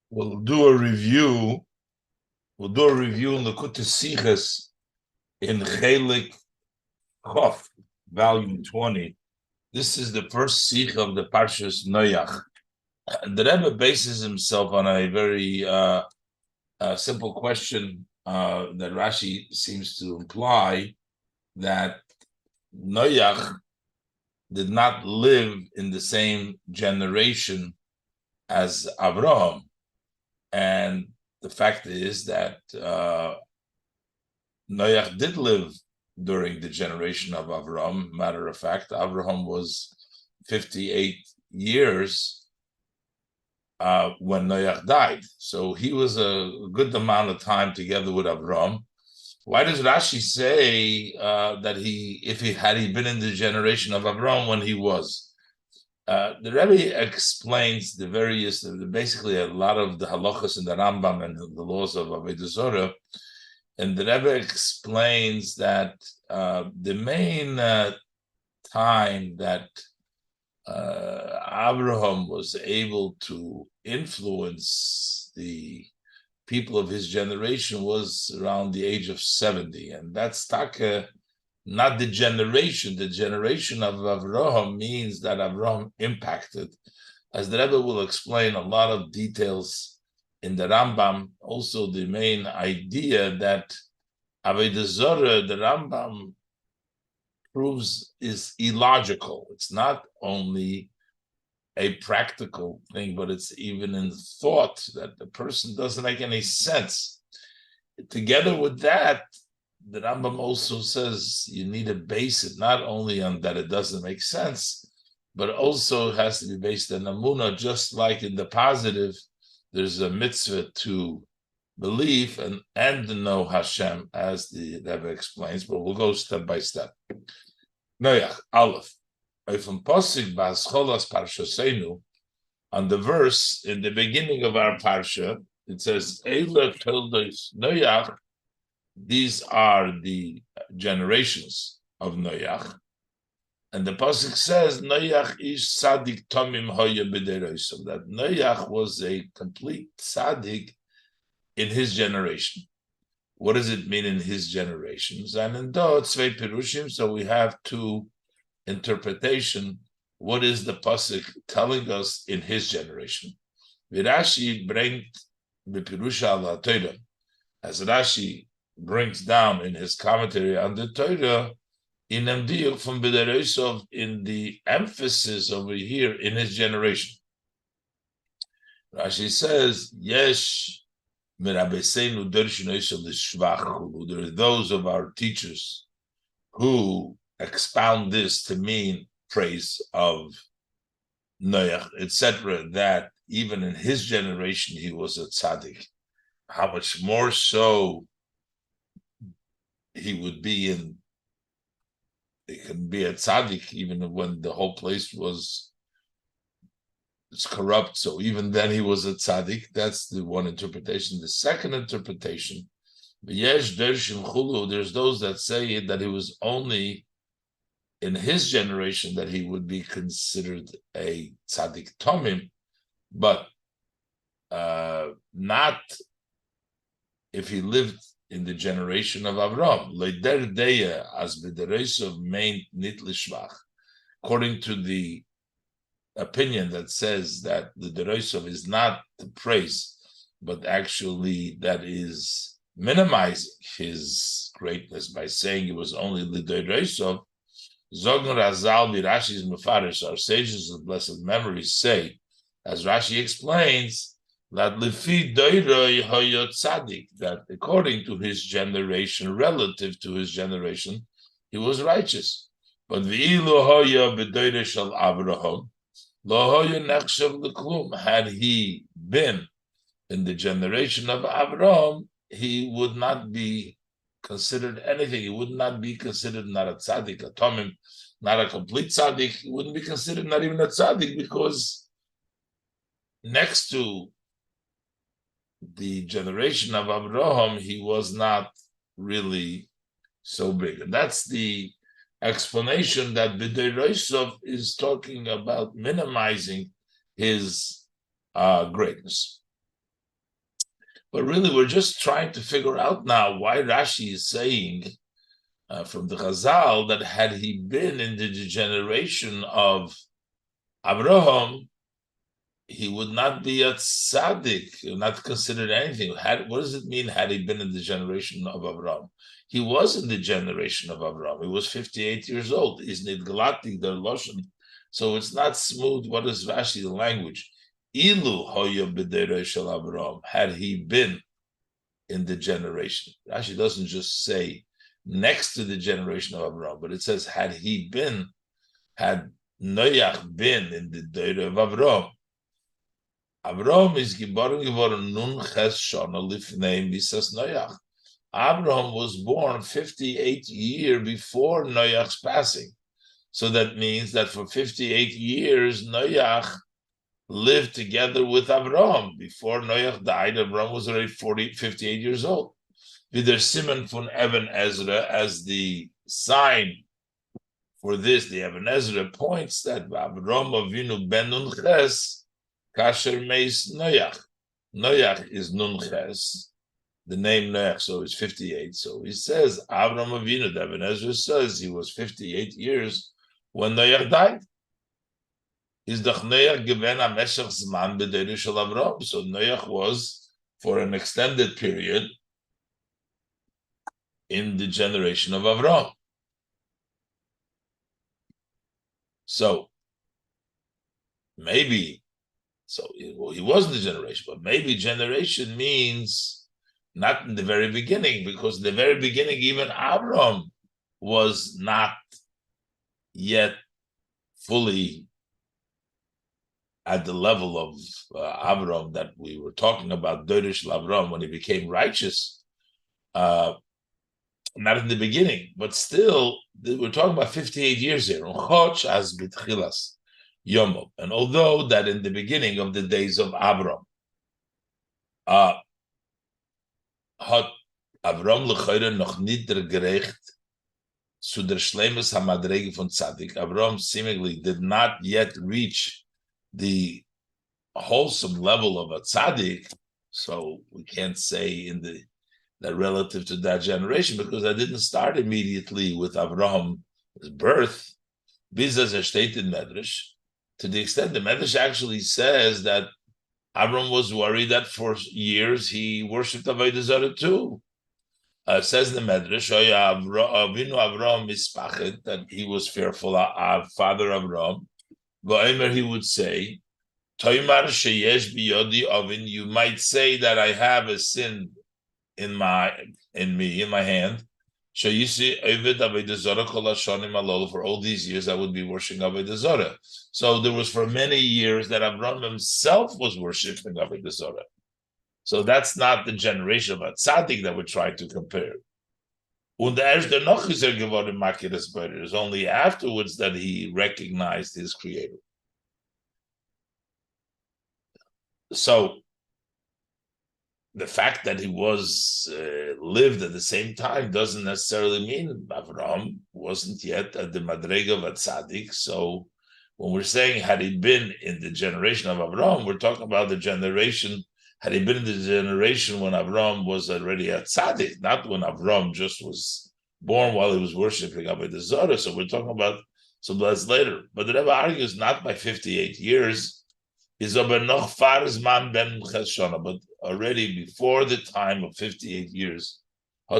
We'll do a review. We'll do a review in the Sichas in Chelek Chof, volume 20. This is the first Sikh of the Parshas Noach. The Rebbe bases himself on a very simple question that Rashi seems to imply that Noach did not live in the same generation as Abraham. And the fact is that Noach did live during the generation of Avraham. Matter of fact, Avraham was 58 years when Noach died. So he was a good amount of time together with Avraham. Why does Rashi say that if he had been in the generation of Avraham when he was? The Rebbe explains basically a lot of the halachas in the Rambam and the laws of Avodah Zorah. And the Rebbe explains that the main time that Abraham was able to influence the people of his generation was around the age of 70. And that's not the generation. The generation of Avraham means that Avraham impacted. As the Rebbe will explain, a lot of details in the Rambam, also the main idea that Avodah Zorah, the Rambam proves is illogical. It's not only a practical thing, but it's even in thought that the person doesn't make any sense. Together with that, the Rambam also says you need to base it not only on that it doesn't make sense, but also has to be based on Amunah, just like in the positive, there's a mitzvah to believe and to know Hashem, as the Rebbe explains, but we'll go step by step. Noach, Aleph. From Posik Ba'ascholas Parshasenu, on the verse in the beginning of our Parsha, it says, Eila Toldos Noach, these are the generations of Noach. And the Pasuk says, Noach is Sadik Tomim Hoya B'deroisom, that Noach was a complete Sadik in his generation. What does it mean in his generations? And in Do, Tzvei Pirushim, so we have two interpretation. What is the Pasuk telling us in his generation? Rashi brings the Pirusha al Torah, as Rashi brings down in his commentary on the Torah, in Amdiyuk from B'deroisov, in the emphasis over here in his generation. Rashi says, Yesh there are those of our teachers who expound this to mean praise of Noach, etc., that even in his generation he was a tzaddik. How much more so he would be he can be a tzaddik even when the whole place it's corrupt. So even then he was a tzaddik. That's the one interpretation. The second interpretation, there's those that say that he was only in his generation that he would be considered a tzaddik tomim, but not if he lived in the generation of Avram. According to the opinion that says that the Deroisov is not the praise, but actually that is minimizing his greatness by saying it was only the Deroisov. Zogn Razal Rashi's Mefarish, our sages of blessed memory, say, as Rashi explains, that Lefi Doiroi Hoyot Tzadik, that according to his generation, relative to his generation, he was righteous. But V'ilu Hoya B'Doire Shal Avraham, had he been in the generation of Abraham, he would not be considered anything. He would not be considered not a tzaddik, a tomim, not a complete tzaddik. He wouldn't be considered not even a tzaddik, because next to the generation of Abraham, he was not really so big. And that's the explanation that B'deroisov is talking about minimizing his greatness. But really, we're just trying to figure out now why Rashi is saying from the Chazal that had he been in the generation of Abraham, he would not be a tzaddik, not considered anything. What does it mean, had he been in the generation of Abraham? He was in the generation of Abraham. He was 58 years old. Isn't it galati der loshen? So it's not smooth. What is Rashi, the language? Ilu hoya b'derei shel Abraham, had he been in the generation. Rashi doesn't just say next to the generation of Abraham, but it says had he been, had Noach been in the day of Abraham. Abraham is geboren nun ches shana lifnei misas Noach. Abraham was born 58 years before Noach's passing. So that means that for 58 years, Noach lived together with Abraham. Before Noach died, Abraham was already 58 years old. Vider Simon von Eben Ezra, as the sign for this, the Eben Ezra points that Abraham Avinu ben Nun Ches, Kasher Meis Noach. Noach is Nun Ches, the name Noach, so he's 58. So he says, Abraham Avinu, the Eben Ezra says he was 58 years when Noach died. Is the Noach given a meshach zman b'derei shel Avraham? So Noach was for an extended period in the generation of Avraham. So maybe, he was in the generation, but maybe generation means not in the very beginning, because in the very beginning, even Avraham was not yet fully at the level of Avram that we were talking about, Dorish Avram, when he became righteous, not in the beginning, but still, we're talking about 58 years here. And although that in the beginning of the days of Avram, hat Avram l'chayre noch nicht gerecht zu der Schleimus hamadrege von Tzadik. Avram seemingly did not yet reach the wholesome level of a tzaddik, so we can't say that relative to that generation, because that didn't start immediately with Abraham's birth. Bizas are stated in Medrash, to the extent the Medrash actually says that Abraham was worried that for years he worshipped Avodah Zarah too. Says the Medrash, Avinu Abraham mispachet, that he was fearful of Father Abraham. He would say, Toimar sheyesh biyodi ovin, you might say that I have a sin in my hand. Sheyisi ovid avodah zarah kol hashanim alol, for all these years I would be worshiping avodah zarah. So there was for many years that Abraham himself was worshiping avodah zarah. So that's not the generation of a tzaddik that we're trying to compare. Und erst noch ist geworden makiras beider. It's only afterwards that he recognized his creator. So the fact that he was lived at the same time doesn't necessarily mean Avraham wasn't yet at the madrega of a tzaddik. So when we're saying had he been in the generation of Avraham, we're talking about the generation. Had he been in the generation when Avraham was already a tzaddik, not when Avraham just was born while he was worshiping Avodah Zarah. So we're talking about some that's later. But the Rebbe argues not by 58 years, is aber noch farzman ben cheshana, but already before the time of 58 years. So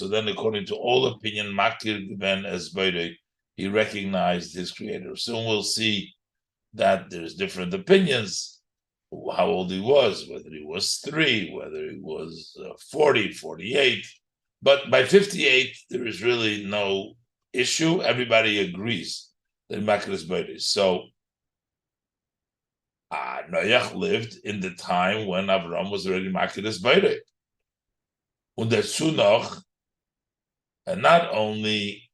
then, according to all opinion, makir ben esbeire, he recognized his creator. Soon we'll see that there's different opinions. How old he was, whether he was 3, whether he was 40, 48. But by 58, there is really no issue. Everybody agrees that Makir is Beirei. So Noach lived in the time when Avram was already Makir is Beirei. Und dazu noch, and not only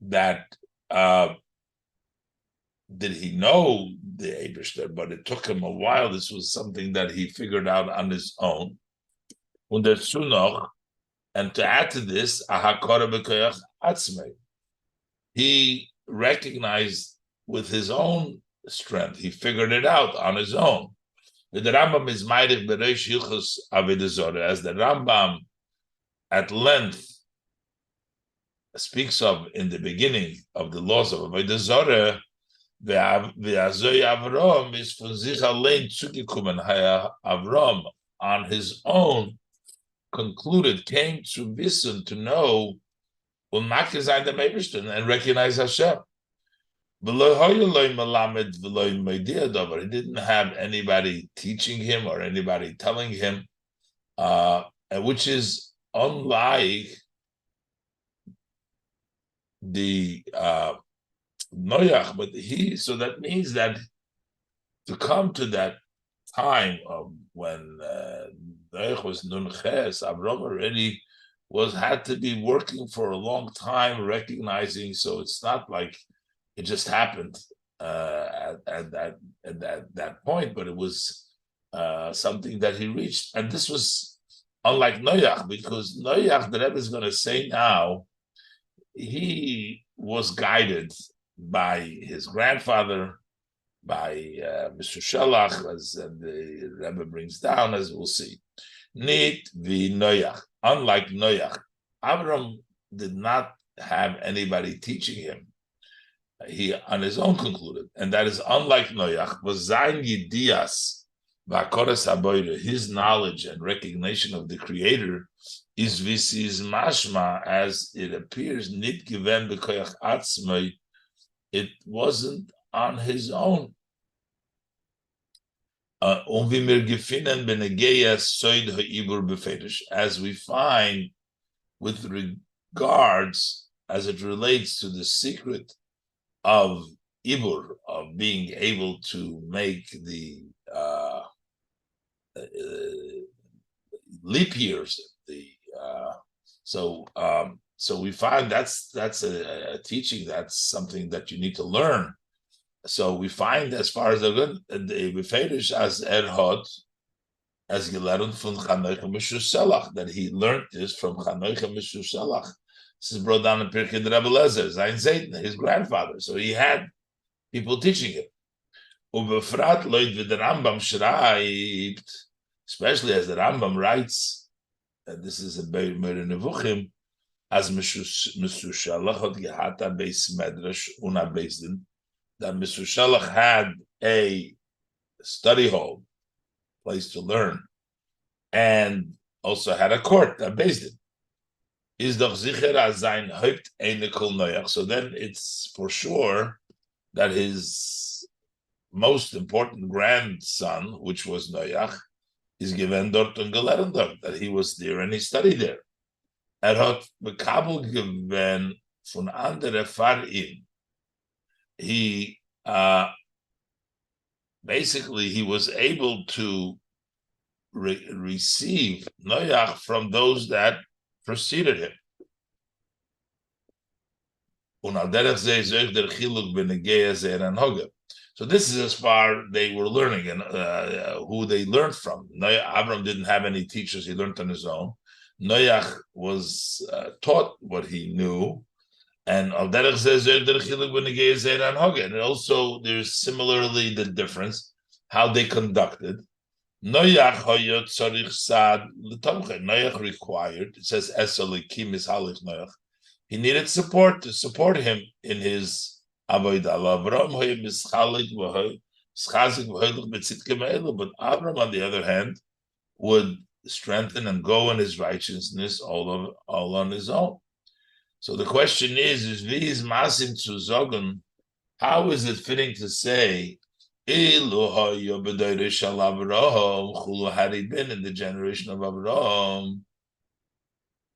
that did he know the Eibishter, but it took him a while. This was something that he figured out on his own. Und dazu noch, and to add to this, he recognized with his own strength. He figured it out on his own. The Rambam is Ma'arich Bereish Hilchos Avodah Zarah, as the Rambam at length speaks of in the beginning of the laws of Avodah Zarah. Ve'azoy Avram is von sich allein zugekommen. Avram on his own concluded, came to listen, to know, and recognize Hashem. He didn't have anybody teaching him or anybody telling him, which is unlike the Noach. But so that means that to come to that time of when Noach was Nun Ches, Avram already had to be working for a long time, recognizing. So it's not like it just happened at that point, but it was something that he reached. And this was unlike Noach, because Noach, the Rebbe is going to say now, he was guided by his grandfather, by Mr. Shelach, as the Rebbe brings down, as we'll see. Nit vi Noach. Unlike Noach, Avram did not have anybody teaching him. He on his own concluded, and that is unlike Noach. Was zayin yidias v'akoras haboyre, his knowledge and recognition of the Creator is visis mashma, as it appears nit given b'koyach atzmei. It wasn't on his own. As we find with regards, as it relates to the secret of Ibur, of being able to make the leap years, so we find that's a teaching, that's something that you need to learn. So we find, as far as the Beferish as Erhot, as gelernt von Chanoich Mishur Shelach, that he learned this from Chanoich Mishur Shelach. This is brought down in Pirkei Rebbe Lezer, Zayin Zayden, his grandfather. So he had people teaching him. Ubefrat loid with the Rambam schreibt, especially as the Rambam writes, and this is a Beir Nevuchim, as Mishur Shelach had gehata beis medrash una beis, that Mr. Shelach had a study hall, place to learn, and also had a court, a beis din. Is doch sicher as sein Haupt Einikel Noach. So then it's for sure that his most important grandson, which was Noach, is given dort und gelernt dort, that he was there and he studied there. Hat bekabel given von andere Farim. He basically he was able to receive Noach from those that preceded him. So this is as far they were learning and who they learned from. Avram didn't have any teachers; he learned on his own. Noach was taught what he knew, and also there's similarly the difference how they conducted. Noach required, it says Noach, he needed support to support him in his avodah. But Avram, on the other hand, would strengthen and go in his righteousness all on his own. So the question is how is it fitting to say had he been in the generation of Avraham,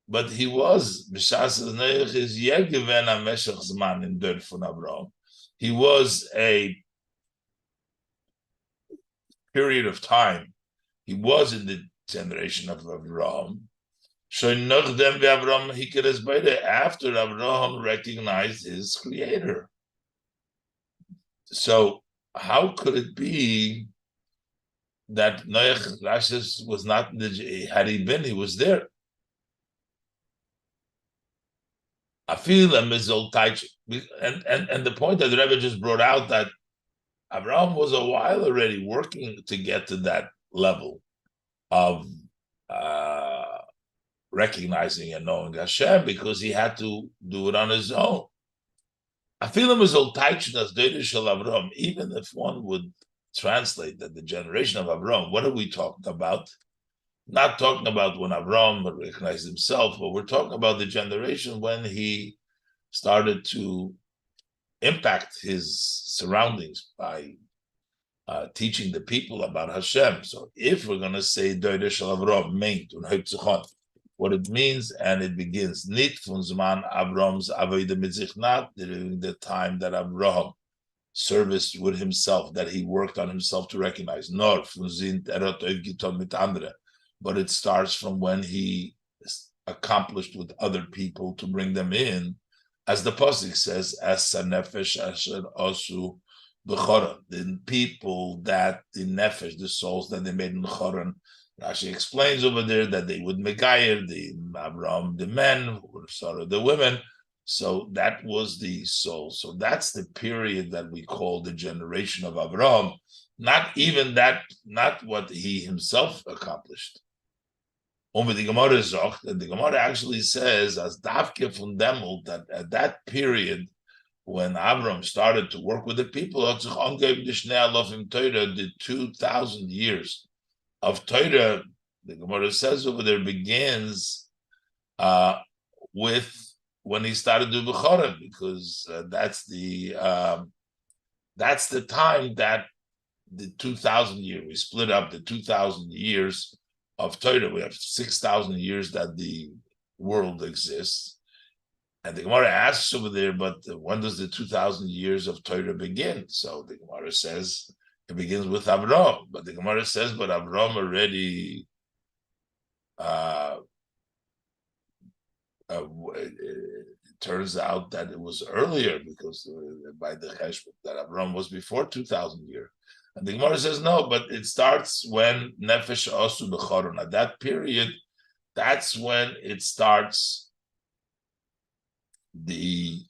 but he was he was a period of time. He was in the generation of Avraham. After Avraham recognized his creator. So how could it be that Noach Rashis was not in the, had he been, he was there? I feel a mizol taich, and the point that the Rebbe just brought out, that Abraham was a while already working to get to that level of uh, recognizing and knowing Hashem because he had to do it on his own. Even if one would translate that the generation of Abraham, what are we talking about? Not talking about when Abraham recognized himself, but we're talking about the generation when he started to impact his surroundings by teaching the people about Hashem. So if we're going to say Doide Shel Avraham meint und Hauptzichon, what it means, and it begins nicht von Zman Avram's Avodah mit sich, not during the time that Avraham serviced with himself, that he worked on himself to recognize, nor von sind hat aufgetan mit andere, but it starts from when he accomplished with other people to bring them in, as the pasuk says, as sanefesh asher osu b'choron, the people that the nefesh, the souls that they made in Choron. Rashi explains over there that they would megayer the Abraham, the men, or Sarah, the women. So that was the soul. So that's the period that we call the generation of Abraham. Not even that, not what he himself accomplished. Over the Gemara Zocht, and the Gemara actually says, as Davke von Demel, that at that period, when Avram started to work with the people, the 2,000 years of Torah, the Gemara says over there, begins with when he started to do B'chorim, because that's the time that the 2,000 years, we split up the 2,000 years of Torah. We have 6,000 years that the world exists. And the Gemara asks over there, but when does the 2,000 years of Torah begin? So the Gemara says it begins with Avram. But the Gemara says, but Avram already it turns out that it was earlier, because by the Cheshbon, that Avram was before 2,000 years. And the Gemara says, no, but it starts when Nefesh Osu B'choron. At that period, that's when it starts the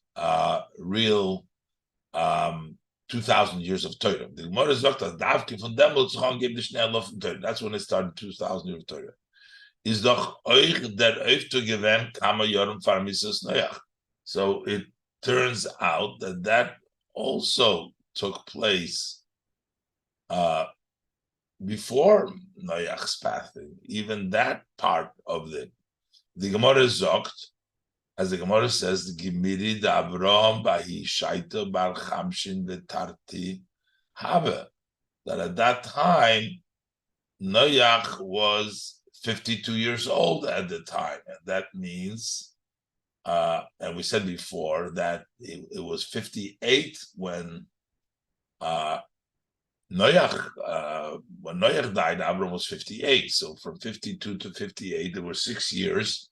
real 2,000 years of Torah. The Gemara sagt, that's when it started 2,000 years of Torah. Is doch euch der Öfte gewähnt, kama Yoram Farmises Noach. So it turns out that also took place before Noach's passing. Even that part of it. The Gemara sagt, as the Gemara says, the Gemiri the Avraham bahi shaita bar chamshin v'tarti have, that at that time Noach was 52 years old at the time, and that means, and we said before that it was 58 when Noach died. Abraham was 58, so from 52 to 58 there were 6 years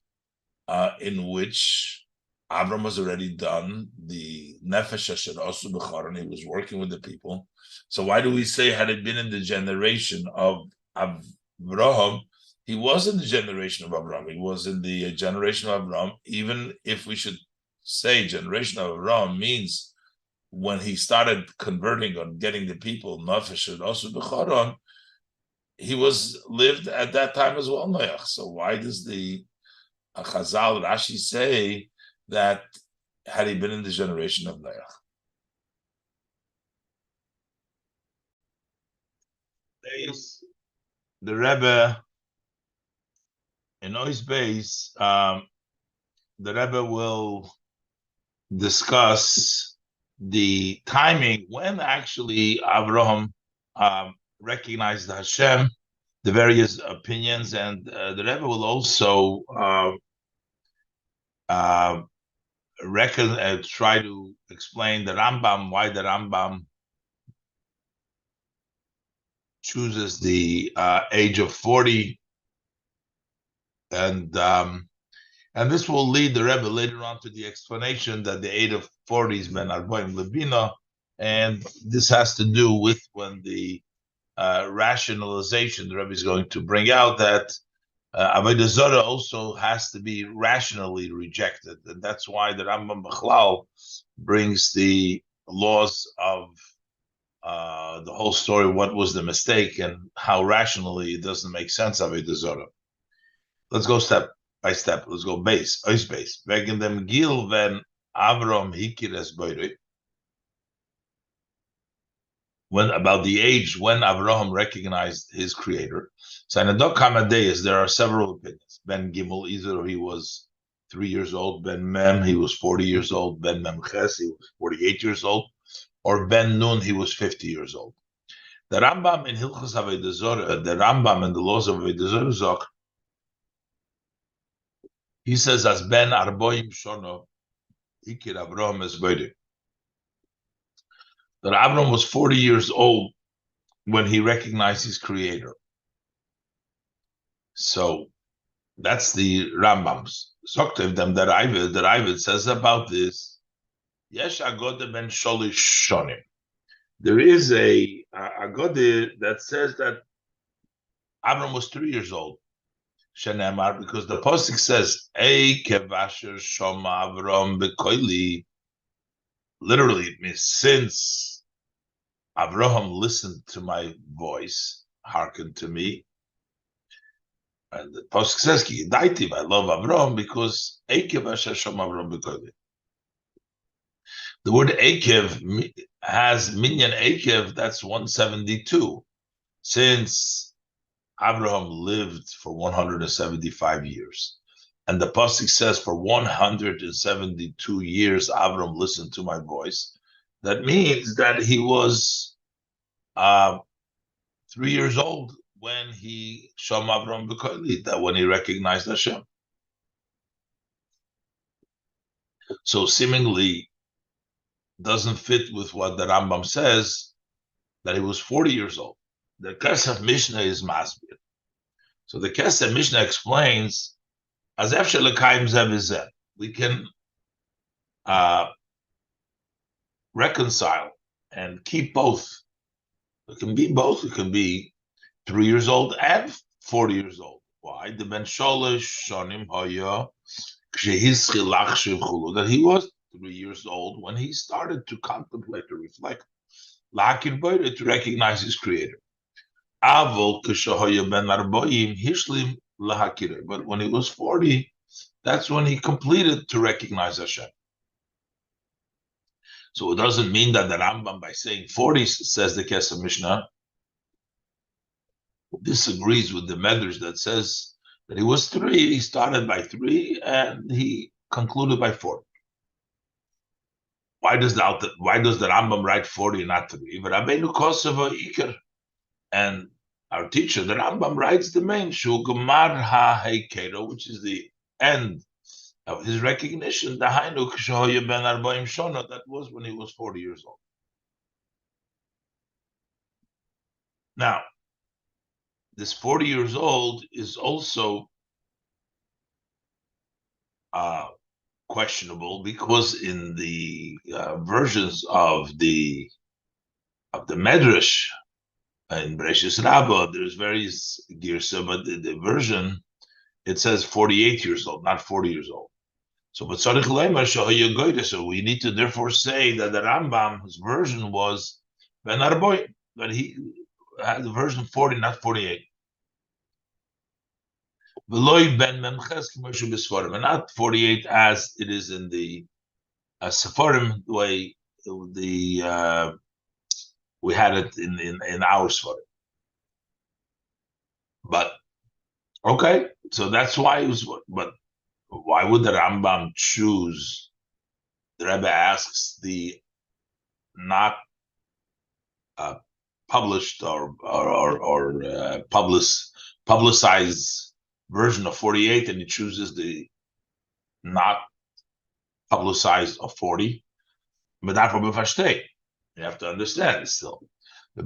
in which Avram was already done the Nefesh Asher Osu B'choron. He was working with the people. So why do we say, had it been in the generation of Avraham, he was in the generation of Avraham, he was in the generation of Avraham, even if we should say generation of Avraham means when he started converting or getting the people, Nefesh Asher Osu B'choron, he was lived at that time as well, Noach. So why does the Chazal Rashi say that had he been in the generation of Noach? The Rebbe in Ois Beis, the Rebbe will discuss the timing when actually Avraham recognized Hashem, the various opinions, and the Rebbe will also try to explain the Rambam, why the Rambam chooses the age of 40, and this will lead the Rebbe later on to the explanation that the age of 40 is Ben Arboim Levina, and this has to do with when the rationalization the Rebbe is going to bring out that Avodah Zarah also has to be rationally rejected, and that's why the Rambam Bechlal brings the laws of the whole story, what was the mistake, and how rationally it doesn't make sense of it. Let's go step by step. Let's go base. Wegen dem Gil, when Avram hikir es boire, when about the age when Avraham recognized his creator. So in Adok Hamadeus, there are several opinions. Ben Gimel, either he was 3 years old, Ben Mem, he was 40 years old, Ben Mem Ches, he was 48 years old, or Ben Nun, he was 50 years old. The Rambam in Hilchos Avodah Zorah, the Rambam in the laws of Avodah Zorah, he says, as Ben Arboim Shono, Hikir Avraham es Boide. That Avram was 40 years old when he recognized his creator. So that's the Rambam's. Soktev them that Ivid says about this. Yesh Agode ben Sholish Shonim. There is a Agode that says that Avram was 3 years old. Shenemar, because the Pasuk says, Ei kevasher shoma Avram bekoili. Literally, it means since Avraham listened to my voice, hearkened to me. And the Pasuk says, Ki Yidaitiv, I love Avraham because Ekev Asher Shom Avraham B'Kodesh. The word Ekev has Minyan Ekev, that's 172. Since Avraham lived for 175 years. And the Pasuk says, for 172 years, Avraham listened to my voice. That means that he was 3 years old when he Shom Avram B'Koili, that when he recognized Hashem. So seemingly doesn't fit with what the Rambam says, that he was 40 years old. The Kesef Mishnah is Masbir. So the Kesef Mishnah explains, as Efshel L'Kaim Zeh V'Zeh, we can reconcile and keep both. It can be both. It can be 3 years old and 40 years old. Why? The Ben Sholish Shonim Hoya that he was 3 years old when he started to contemplate, to reflect, to recognize his creator. But when he was 40, that's when he completed to recognize Hashem. So it doesn't mean that the Rambam, by saying 40, says the Kesef Mishnah, disagrees with the Medrash that says that he was 3, he started by 3, and he concluded by 4. Why does the Rambam write 40 and not 3? And our teacher, the Rambam, writes the main Shugamar ha-Heikero, which is the end of his recognition. That was when he was 40 years old. Now, this 40 years old is also questionable, because in the versions of the Medrash in Bereshis Rabbah, there's various girsa, but the version, it says 48 years old, not 40 years old. So, but so we need to therefore say that the Rambam's version was Ben Arboy, that he had the version 40, not 48. Ben Memches and not 48 as it is in the Sepharim, the way we had it in our Sepharim. But okay, so that's why it was. But why would the Rambam choose? The Rebbe asks the not published or publicized version of 48, and he chooses the not publicized of 40. But that will be you have to understand still. Since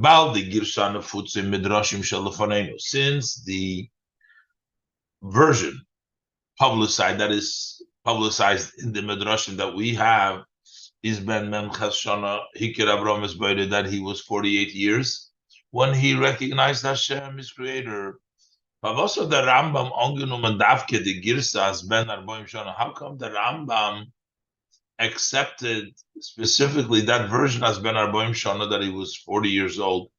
the version publicized, that is publicized in the Midrashim that we have, is Ben Memches Shana Hikir Avram is Boide, that he was 48 years when he recognized Hashem, his creator. Also the Rambam ongenommen davke the Girsas Ben Arboim Shana. How come the Rambam accepted specifically that version as Ben Arboim Shana, that he was 40 years old.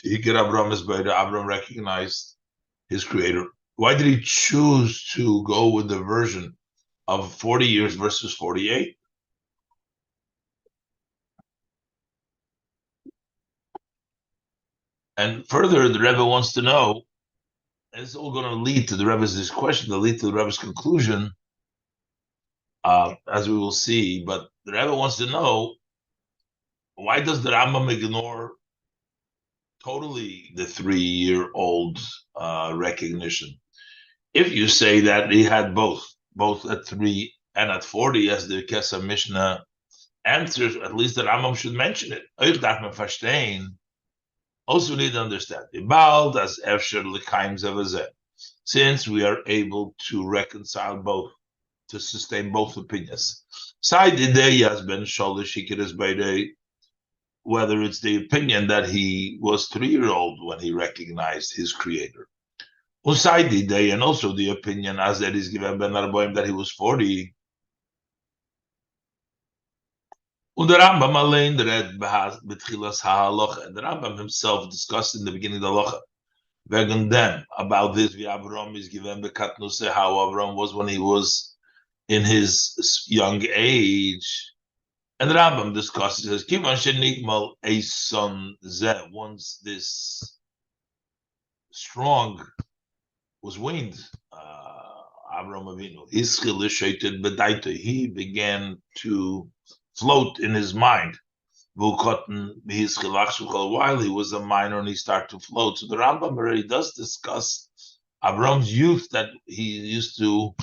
Avram recognized his creator. Why did he choose to go with the version of 40 years versus 48? And further, the Rebbe wants to know, and it's all going to lead to the Rebbe's question, to lead to the Rebbe's conclusion, as we will see. But the Rebbe wants to know, why does the Rambam ignore totally the 3-year-old recognition? If you say that he had both at 3 and at 40, as the Kesef Mishnah answers, at least the Rambam should mention it. Also, we need to understand, since we are able to reconcile both, to sustain both opinions. Whether it's the opinion that he was 3-year-old when he recognized his creator, and also the opinion as that is given Ben Arboim that he was 40. And the Rambam himself discussed in the beginning of the halacha, wegen them, about this, Avram is given bekatnuse, how Avram was when he was in his young age. And the Rambam discusses, says, Kivan shenigmal a son zeh, once this strong was weaned, Avram Avinu, he began to float in his mind. While he was a minor and he started to float. So the Rambam already does discuss Avram's youth, that he used to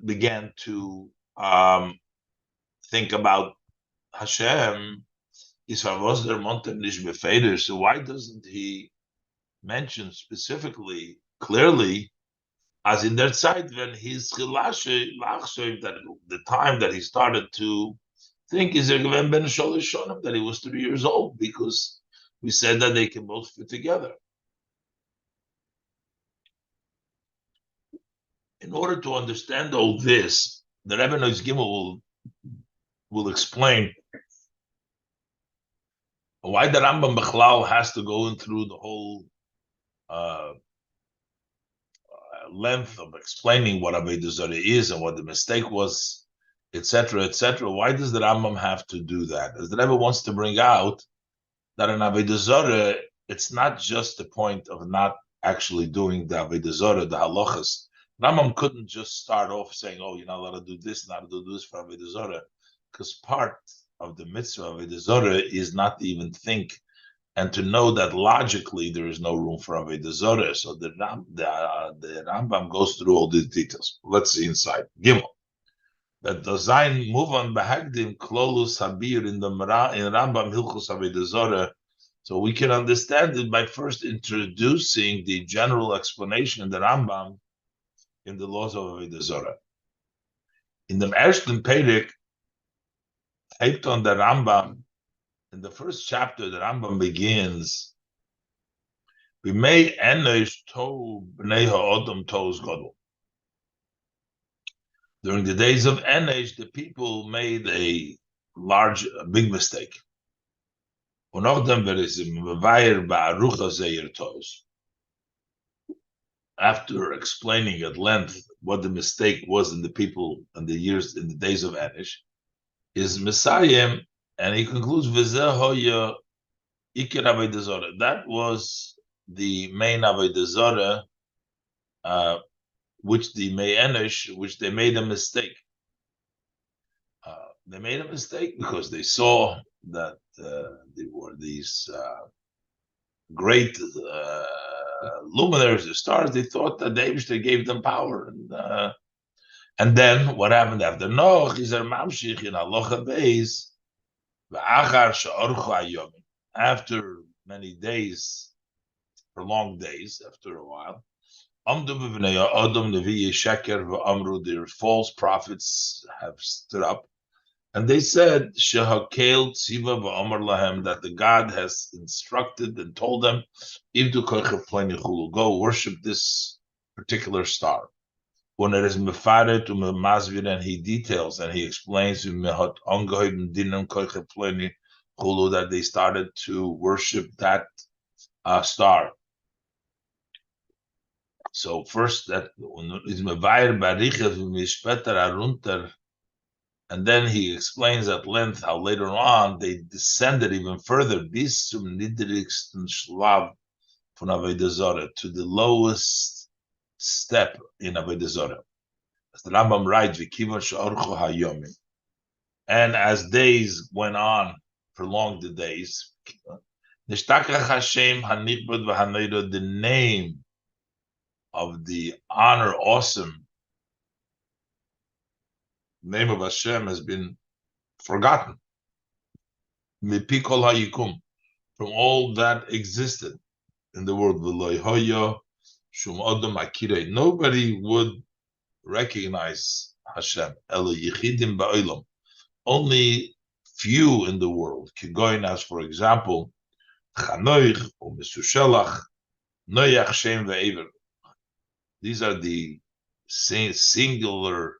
began to think about Hashem. So why doesn't he mention specifically, clearly, as in that side, when his that the time that he started to think is that he was 3 years old, because we said that they can both fit together. In order to understand all this, the Rebbe Noach Gimel will explain why the Rambam Bechlal has to go in through the whole length of explaining what Avodah Zarah is and what the mistake was, etc., etc. Why does the Rambam have to do that? As the Rebbe wants to bring out that in Avodah Zarah, it's not just the point of not actually doing the Avodah Zarah, the halachas. Rambam couldn't just start off saying, "Oh, you're not allowed to do this, not to do this for Avodah Zarah," because part of the mitzvah of Avodah Zarah is not to even think and to know that logically there is no room for Avodah Zarah. So the Rambam goes through all these details. Let's see inside. Gimel. That design move on behagdim klolus habir in Rambam Hilchos Avodah Zarah. So we can understand it by first introducing the general explanation in the Rambam in the laws of Avodah Zarah. In the ersten Perek, hyped on the Rambam, in the first chapter, the Rambam begins, "We may enosh to bnei ha'odom to's gadol." During the days of Enosh, the people made a big mistake. After explaining at length what the mistake was in the people in the days of Enosh, is Messiah, and he concludes, that was the main Avodah Zarah, which they made a mistake. They made a mistake because they saw that there were these great luminaries, the stars. They thought that they gave them power, and then what happened after Noach is mamshich in halacha beis v'achar she'orchu hayomim. After many days, prolonged days, after a while, their false prophets have stood up, and they said that the God has instructed and told them, go worship this particular star. When it is mefaret masvir, and he details and he explains that they started to worship that star. So first that is mevayer barichev mishpeter arunter, and then he explains at length how later on they descended even further bis zum niedrigsten Schlaf von Avodah Zarah, to the lowest step in Avodah Zarah. As the Rambam writes, "V'kivan she'orchu hayomim," and as days went on, prolonged the days. Nishtakach Hashem hanichbod v'hanayro, the name of the honor, awesome name of Hashem has been forgotten. Mipi kol hayikum, from all that existed in the world. V'lo hoyo shum odom akirei, nobody would recognize Hashem. Elo yichidim ba'olam, only few in the world. Kigoyin, for example, Chanoich or Mesushelach, Noach, Shem ve'Ever. These are the singular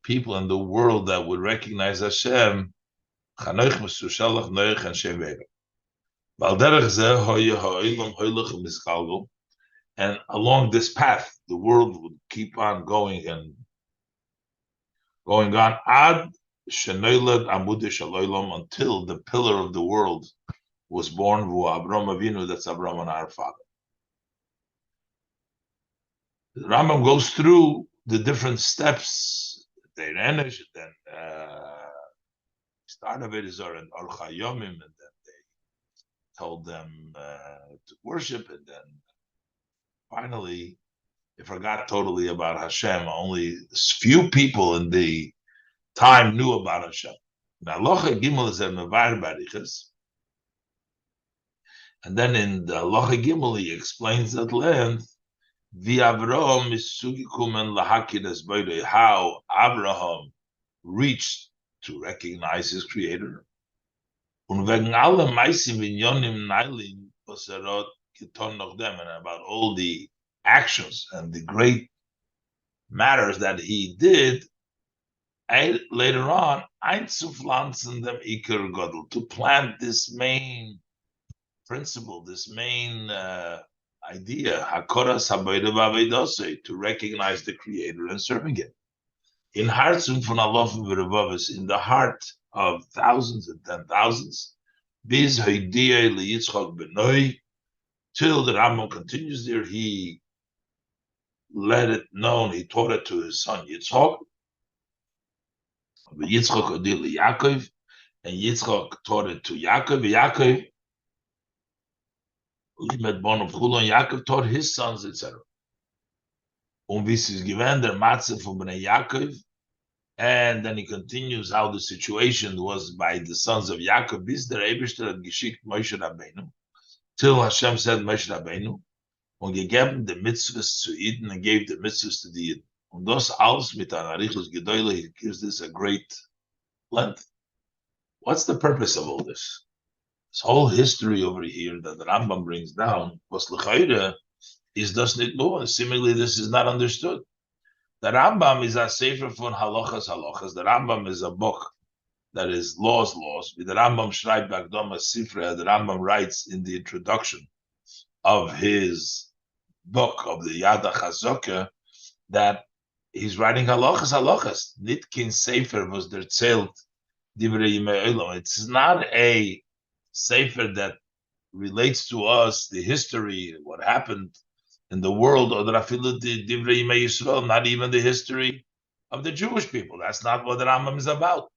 people in the world that would recognize Hashem. Chanoich, Mesushelach, Noach, and Shem ve'Ever. And along this path, the world would keep on going and going on ad shenoilad amud shaloilom, until the pillar of the world was born, Abraham Avinu, that's Abraham and our father. The Rambam goes through the different steps. They enish, then start of it is and Orcha Yomim, and then they told them to worship, and then finally they forgot totally about Hashem. Only few people in the time knew about Hashem. Now, Locha Gimel is a Mevar Barichas. And then in the Locha Gimel, he explains at length how Abraham reached to recognize his creator. And about all the actions and the great matters that he did later on, to plant this main principle, this main idea, to recognize the Creator and serving Him. In the heart of thousands and 10,000s, till the Rambam continues there, he let it known, he taught it to his son Yitzchak, and Yitzchak taught it to Yaakov, Yaakov taught his sons, etc. And then he continues how the situation was by the sons of Yaakov, till Hashem said Moshe Rabbeinu, und gegeben the mitzvahs zu Eden, and gave the mitzvahs to the Eden. Und das alles mit an arichus gedoyle, he gives this a great length. What's the purpose of all this? This whole history over here that the Rambam brings down, was l'chayre, is thus not known. Seemingly, this is not understood. The Rambam is a sefer von halachas. The Rambam is a book that is laws. The Rambam schreibt Bagdama Sifra. The Rambam writes in the introduction of his book of the Yada Chazoka that he's writing halachas. Nitkin sefer was der zelt divrei yimei olam. It's not a sefer that relates to us the history, what happened in the world, or the Rafilu Divrei Yimei Yisrael, not even the history of the Jewish people. That's not what the Rambam is about.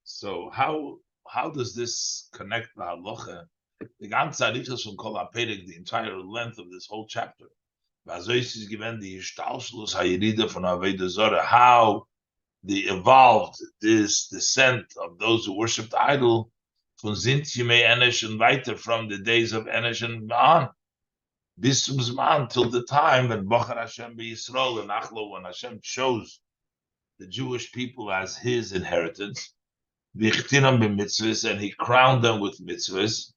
So how does this connect the halacha? The ganze Arichas from Kol HaPerek, the entire length of this whole chapter. Is given the Ishtalshlus Hayirida from Avodah Zarah, how they evolved this descent of those who worshipped idol from Zint Yimei Enesh and weiter, from the days of Enesh and on, bis zum Zman, till the time when Bochar Hashem B'Yisrael and Achlo, when Hashem chose the Jewish people as His inheritance, V'chtinam b'mitzvahs, and He crowned them with mitzvahs,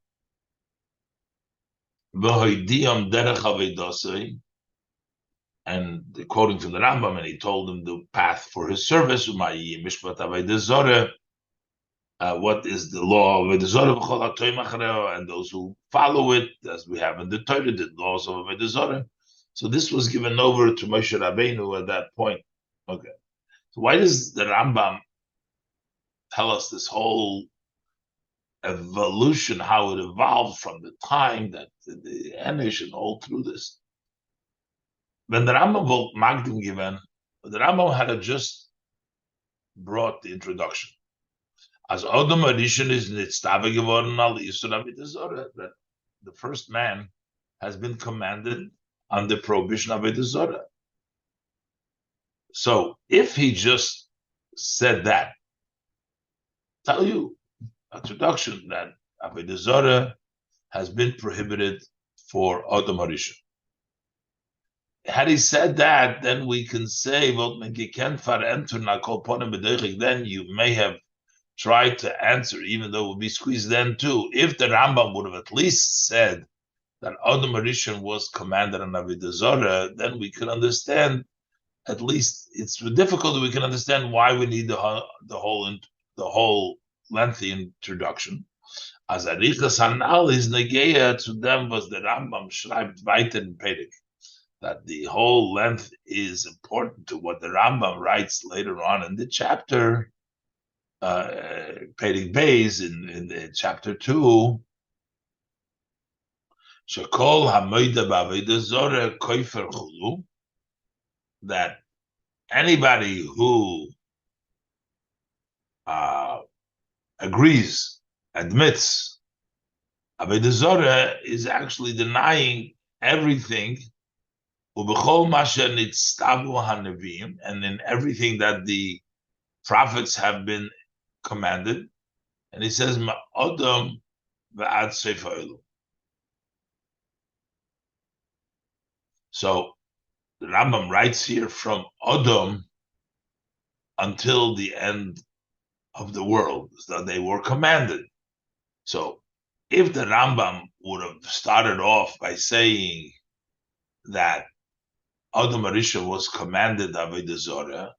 V'hoidiyam derech avedosei, and quoting from the Rambam, and he told him the path for his service. What is the law of Avodah Zarah, and those who follow it, as we have in the Torah, the laws of Avodah Zarah. So this was given over to Moshe Rabbeinu at that point. Okay, so why does the Rambam tell us this whole evolution, how it evolved from the time that the Enish and all through this? When the Rambam will Magdim given, the Rambam had just brought the introduction. As Adam Rishon is nitztave geworden al Yisur Avodah Zarah, that the first man has been commanded on the prohibition of Avodah Zarah. So if he just said that, tell you introduction that Avodah Zarah has been prohibited for Adam Rishon. Had he said that, then we can say, then you may have tried to answer, even though it would be squeezed then too. If the Rambam would have at least said that Adam Rishon was commanded on Avodah Zarah, then we could understand. At least it's difficult. We can understand why we need the whole lengthy introduction. As Arichas Hanal is negeya to them was the Rambam schreibt weiter in Pedig, that the whole length is important to what the Rambam writes later on in the chapter, Pedig Beis in chapter 2. Shekol hamoida b'avodah zarah koifer chulu, that anybody who agrees, admits avodah zarah is actually denying everything, ubechol masher nitztavu hanavim, and in everything that the prophets have been commanded. And he says ma'odam v'ad sefer elu. So the Rambam writes here from Adam until the end of the world, that they were commanded. So if the Rambam would have started off by saying that Adam Rishon was commanded Avodah Zarah,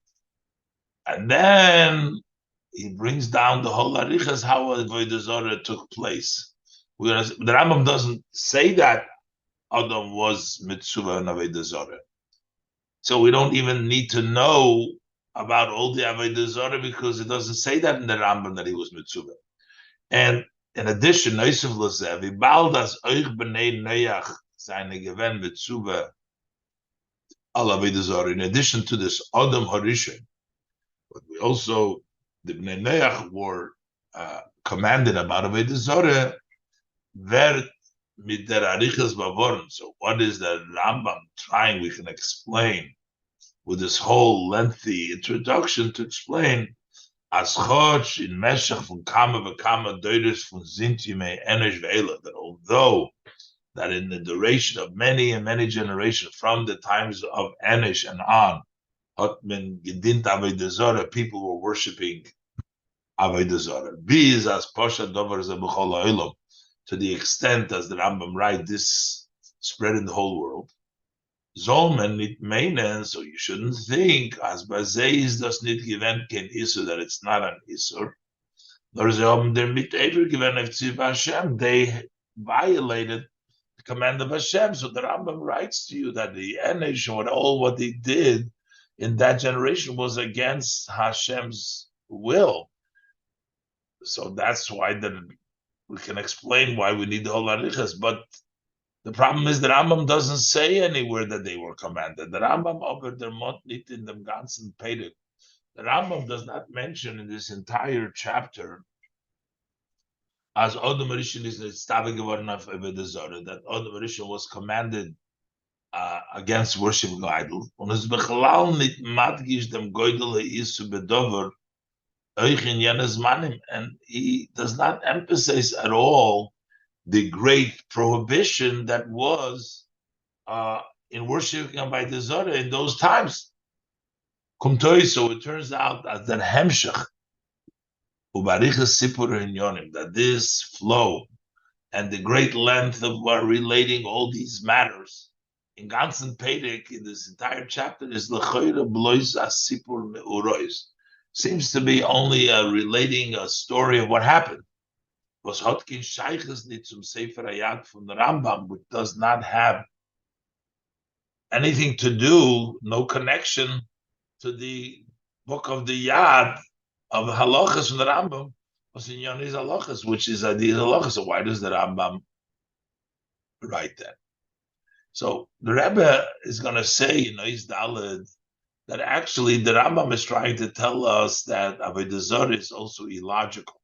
and then he brings down the whole Arichas how Avodah Zarah took place. The Rambam doesn't say that Adam was mitzvah and Avodah Zarah. So we don't even need to know about all the Avodah Zarah, because it doesn't say that in the Rambam that he was mitzvah. And in addition, Noisef Lazevi, Baldas Oich B'nei Noach seine Gewen mitzvah al Avodah Zarah. In addition to this Adam Harishon, but we also, the Bnei Noach were commanded about Avodah Zarah, ver mit der Arichas Bavorn. So what is the Rambam trying? We can explain with this whole lengthy introduction to explain as Chodsh in Meshach von Kama v'Kama Deures von Zintime Enesh Ve'ela, that although that in the duration of many and many generations from the times of Enesh and on, hat men gedint Avodah Zarah, people were worshiping Avodah Zarah. Biz as Pasha Dover ze b'chol ha'olam, to the extent, as the Rambam writes, this spread in the whole world. Zolmen nit meinen, so you shouldn't think as Bazeis does not given ken isur, that it's not an isur. Nor ze haben der mit ever given of Hashem, they violated the command of Hashem. So the Rambam writes to you that the Enesh, all what they did in that generation was against Hashem's will. So that's why we can explain why we need the whole Arichas. But the problem is the Rambam doesn't say anywhere that they were commanded. The Rambam over der Mot nicht in dem ganzen Pedig. The Rambam does not mention in this entire chapter as Adam Rishon is nitztave geworden auf Avodah Zarah, that Adam Rishon was commanded against worshiping idols. Und es bechlal nit madgish dem goydel isu bedover euch in jenes manim, and he does not emphasize at all the great prohibition that was in worshiping Avodah Zarah in those times. So it turns out that the Hemshech that this flow and the great length of relating all these matters in ganzen Pedig, in this entire chapter, is L'choire blois asipur meurois. Seems to be only relating a story of what happened. Was Hotkin Sheiches nicht zum Sefer Hayat from the Rambam, which does not have anything to do, no connection to the book of the Yad of halachas from the Rambam, was in Yoni's halachas, which is these halachas. So why does the Rambam write that? So the Rebbe is going to say, he's Daled, that actually the Rambam is trying to tell us that Avodah Zarah is also illogical.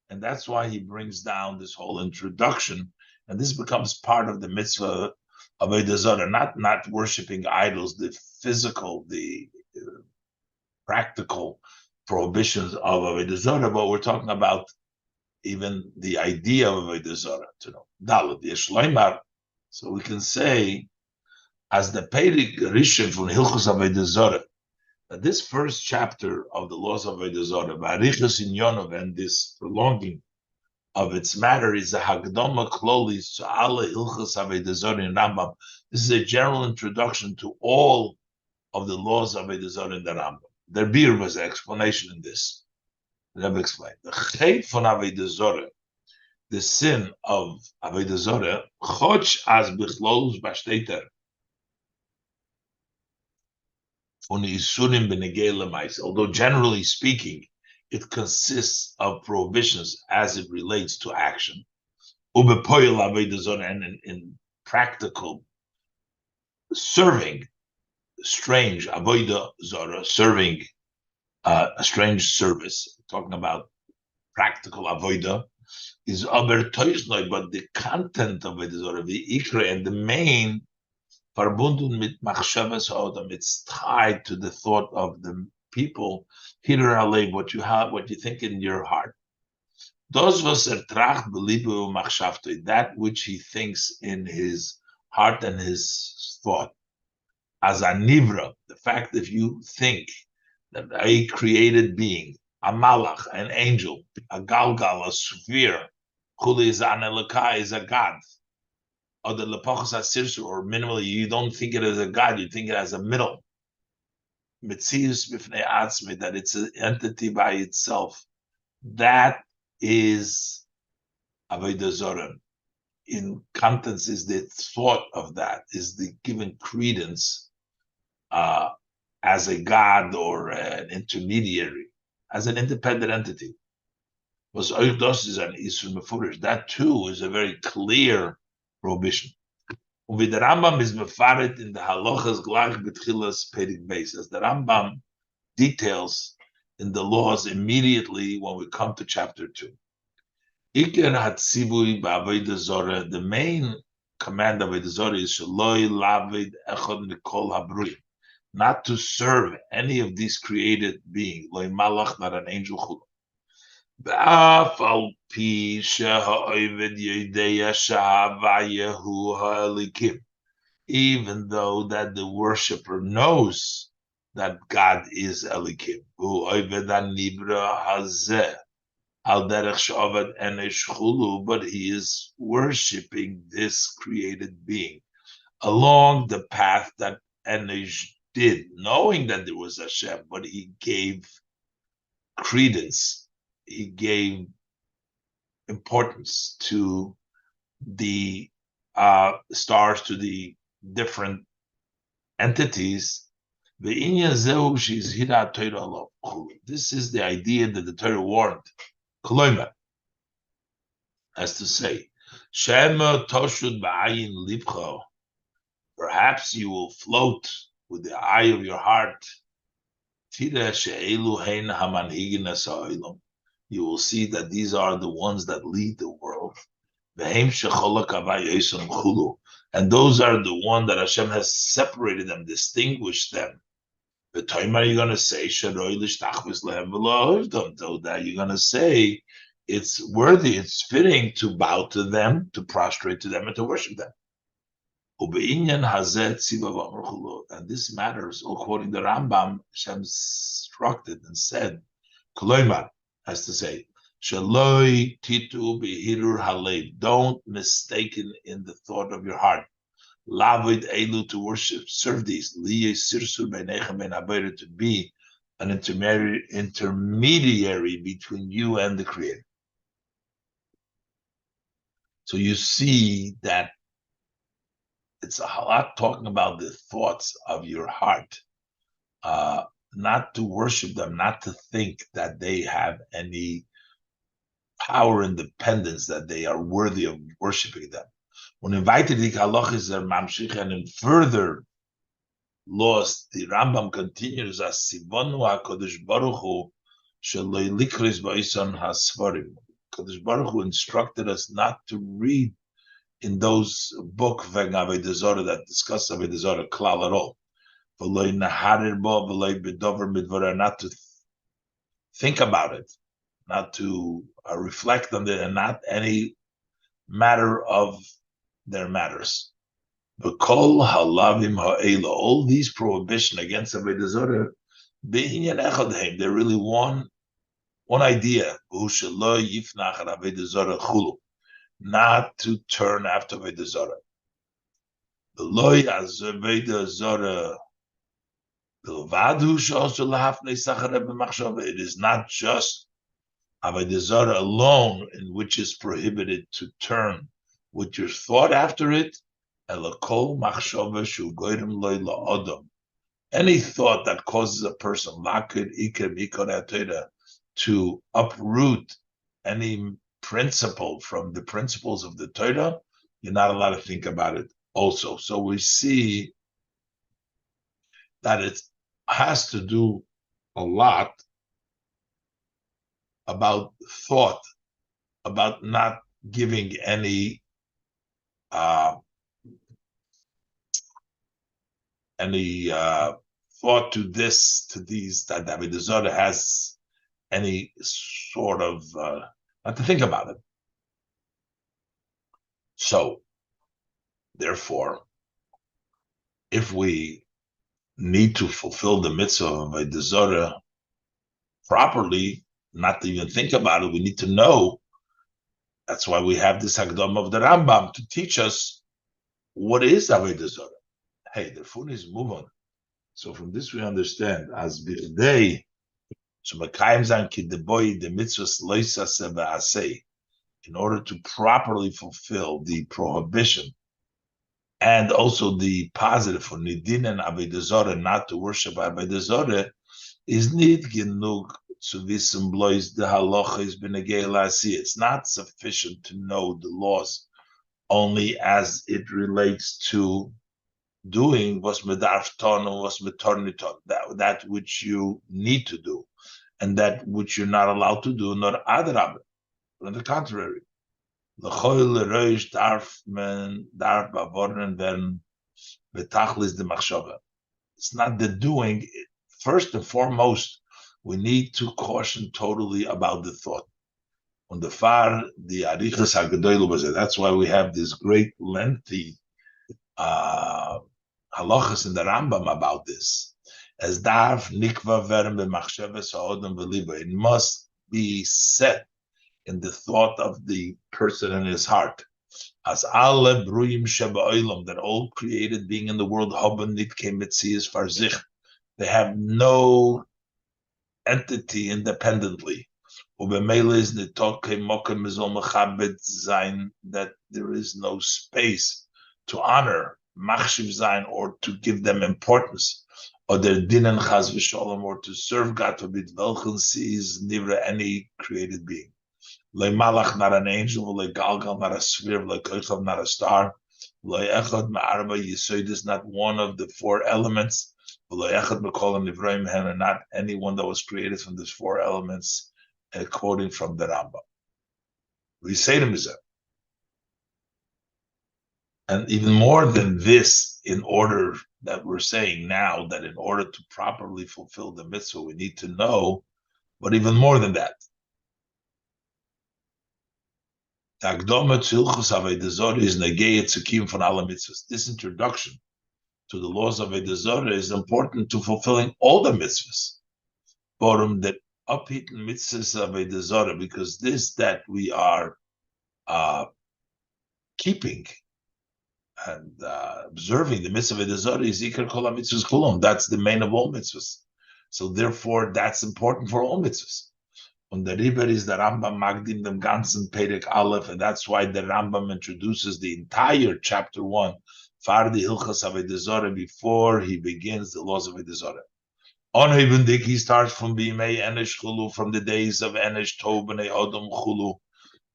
And that's why he brings down this whole introduction. And this becomes part of the mitzvah of Avodah Zarah, not worshiping idols, the physical, the practical prohibitions of Avodah Zarah, but we're talking about even the idea of Avodah Zarah, to know. Daled, Yeshloimar. So we can say, as the Perik Rishon from Hilchos Avodah Zarah, that this first chapter of the laws of Avodah Zarah, Varichas Inyonov, and this prolonging of its matter is a Hagdoma Klolis to alle Hilchos Avodah Zarah in Rambam. This is a general introduction to all of the laws of Avodah Zarah in the Rambam. Der Bir was an explanation in this. Let me explain. The Chet von Avodah Zarah, the sin of Avodah Zarah, Choch as Bichlolus Bashteter, although generally speaking, it consists of prohibitions as it relates to action. And in practical serving strange avodah zara, serving a strange service, talking about practical avodah, is aber toisnoi, but the content of avodah zara, the ikra, and the main verbunden mit machshavas odam, it's tied to the thought of the people. Hider alev, what you think in your heart. Dos was tracht belibu machshavtoi, that which he thinks in his heart and his thought. As a nivra, the fact that you think that a created being, a malach, an angel, a galgal, a sphere, chuli is an elokai, is a god, or the lepachos asirsu, or minimally, you don't think it as a god, you think it as a middle. Mitzius bifnei atzmi, that it's an entity by itself. That is avodah zarah. In contents is the thought of that, is the given credence as a god or an intermediary, as an independent entity. Was oidos is an isur mefurish. That too is a very clear prohibition. With the Rambam is mefaret in the halachas glach betchilas perik beis, as the Rambam details in the laws immediately when we come to chapter 2. Iker hatzivui ba'avodah zarah, the main command of avodah zarah is shaloi lavid echad mikol habruim, not to serve any of these created beings, loy malach, not an angel chulu. Ba'af al pi she'ha'oived yodeya sha'havayehu ha'elikim, even though that the worshipper knows that God is Elikim. Hu oived hanibra hazeh al derech she'ovad enesh chulu, but he is worshiping this created being along the path that Enesh did, knowing that there was Hashem, but he gave credence, he gave importance to the stars, to the different entities. This is the idea that the Torah warned, as to say, Shema toshud ba'ayin libcho, perhaps you will float with the eye of your heart. You will see that these are the ones that lead the world. And those are the ones that Hashem has separated them, distinguished them. The time are you going to say, that you're going to say, it's worthy, it's fitting to bow to them, to prostrate to them, and to worship them. And this matters, according to the Rambam, Hashem instructed and said, as to say, don't mistake in the thought of your heart. Lavid Elu, to worship, serve these. To be an intermediary between you and the Creator. So you see that it's a lot talking about the thoughts of your heart, not to worship them, not to think that they have any power, independence, that they are worthy of worshiping them. When invited the halachis are mamshich, and in further laws, the Rambam continues as Sivonu HaKadosh Baruch Hu sheloi likris ba'ison hasvarim. Kadosh Baruch Hu instructed us not to read in those book that discuss Avodah Zarah klal at all. Not to think about it, not to reflect on it, and not any matter of their matters. But kol halavim ha'ela, all these prohibition against Avodah Zarah, they're really one idea. Not to turn after Avodah Zarah. It is not just Avodah Zarah alone in which is prohibited to turn with your thought after it. Any thought that causes a person to uproot any principle from the principles of the Torah, you're not allowed to think about it also. So we see that it has to do a lot about thought, about not giving any thought to this, to these, that Avodah Zarah has any sort of, not to think about it. So, therefore, if we need to fulfill the mitzvah of Avodah Zarah properly, not to even think about it, we need to know. That's why we have this Hakdam of the Rambam to teach us what is Avodah Zarah. Hey, the phone is move on. So from this we understand as birday, so Mekayim Zan Kideboy, the mitzvahs loisa sevaasei, in order to properly fulfill the prohibition and also the positive for Nidin and Avodah Zarah, not to worship Avodah Zarah, is need genug to wissen blois the halacha is benegei la'asi. It's not sufficient to know the laws only as it relates to doing was medarfton or was metorniton, that which you need to do, and that which you're not allowed to do, nor adrab. On the contrary, l'choil reish darf bavornen werden betachlis de machshava. It's not the doing. First and foremost, we need to caution totally about the thought. On the far, the arichas hagdoil was it. That's why we have this great lengthy halachas in the Rambam about this. As darf nikva verem b'machshavas ha'odam v'liba. It must be set in the thought of the person in his heart. As alle bruyim sheba'olam, that all created being in the world, haben nitke mitzias farzich. They have no entity independently. That there is no space to honor machshiv zayin or to give them importance, or their dinan chaz v'sholom, or to serve God to be welchen sees nivra, any created being. Le malach, not an angel, le galgal, not a sphere, le koichav, not a star, le echad ma'arba yisoidis, not one of the four elements, le echad mekol nivraim hen, and not anyone that was created from these four elements, quoting from the Rambam. We say to Mizah. And even more than this, in order that we're saying now, that in order to properly fulfill the mitzvah, we need to know, but even more than that. This introduction to the laws of Avodah Zarah is important to fulfilling all the mitzvahs. That upheating mitzvahs of Avodah Zarah, because this that we are keeping And observing the mitzvah of the Zorah is Iker Kol HaMitzvahs Kulum. That's the main of all mitzvahs. So therefore, that's important for all mitzvahs. Und der Riber is the Rambam Magdim dem ganzen Perek Aleph, and that's why the Rambam introduces the entire chapter 1, Far the Hilchas Avodah Zorah, before he begins the laws of Avodah Zorah. On Ebendik, he starts from Bimei Enish Chulu, from the days of Enish Tov B'nei Odom Chulu.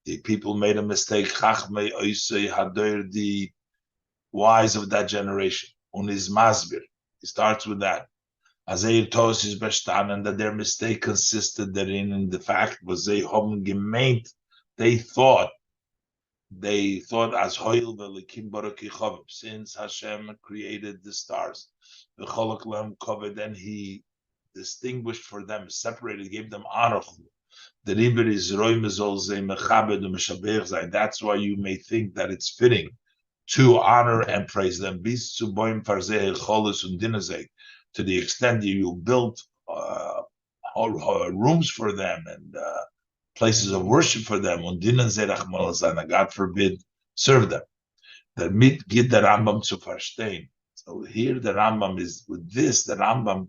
The people made a mistake. Chachmei Oisei Hadoir, the wise of that generation. On his Masbir, he starts with that. Azeir Tos is Beshtan, that their mistake consisted therein in the fact was they gemeint, they thought as Hoil Velikim Barakichovim, since Hashem created the stars, the Cholak Lem Kovid, and he distinguished for them, separated, gave them honor. The Riber is Roy Mezol Zeh Mechabed Meshaber Zay. That's why you may think that it's fitting to honor and praise them. Bis zu boim farzeh cholos und dinazeh, to the extent that you build rooms for them and places of worship for them, und dinazeh rachmanazana, God forbid, serve them. That mit git the Rambam zu verstehen. So here the Rambam is, with this, the Rambam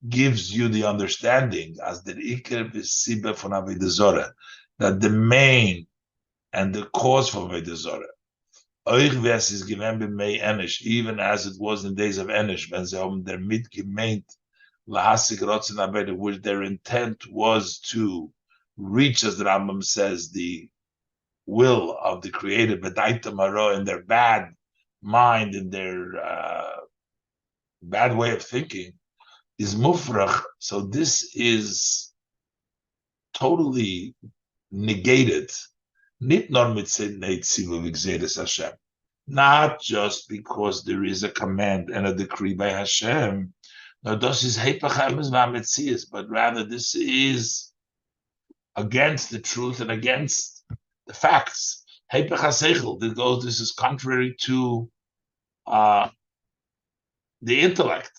gives you the understanding as the Iker v'siba von Avodah Zorah, that the main and the cause for Avodah Zorah, is given b'mei Enish, even as it was in days of Enish, when they have their mit gemeint lahasik rotzen abed, which their intent was to reach, as the Rambam says, the will of the Creator, b'daita maro, in their bad mind, in their bad way of thinking, is mufrach. So this is totally negated. Not just because there is a command and a decree by Hashem, but rather this is against the truth and against the facts. This is contrary to the intellect.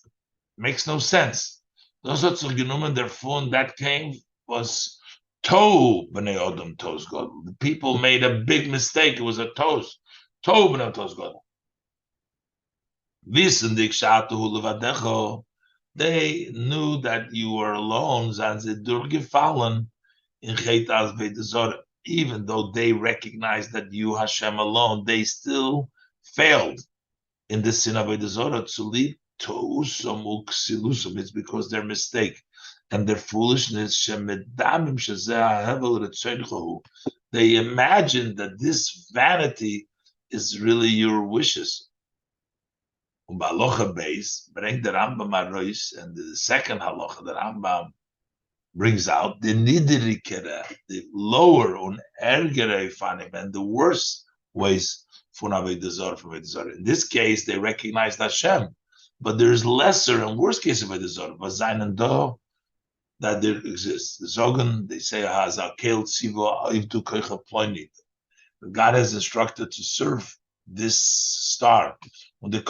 Makes no sense. Those are genommen der phone that came was Tov b'nei Odom Tos God. The people made a big mistake. It was a Tos. Tov b'nei Tos God. Wissen dich shatu levadecho. They knew that you were alone, and they durchgefallen in Chet as Avodah Zorah. Even though they recognized that you Hashem alone, they still failed in the sin of Avodah Zorah to lead it's because their mistake and their foolishness. They imagine that this vanity is really your wishes. And the second halacha that Rambam brings out, the lower on ergere fanim, and the worst ways from Avodah Zorah. In this case, they recognize Hashem. But there's lesser and worst case of Avodah Zorah, Vazayin and Do, that there exists. Zogan, they say, God has instructed to serve this star. And then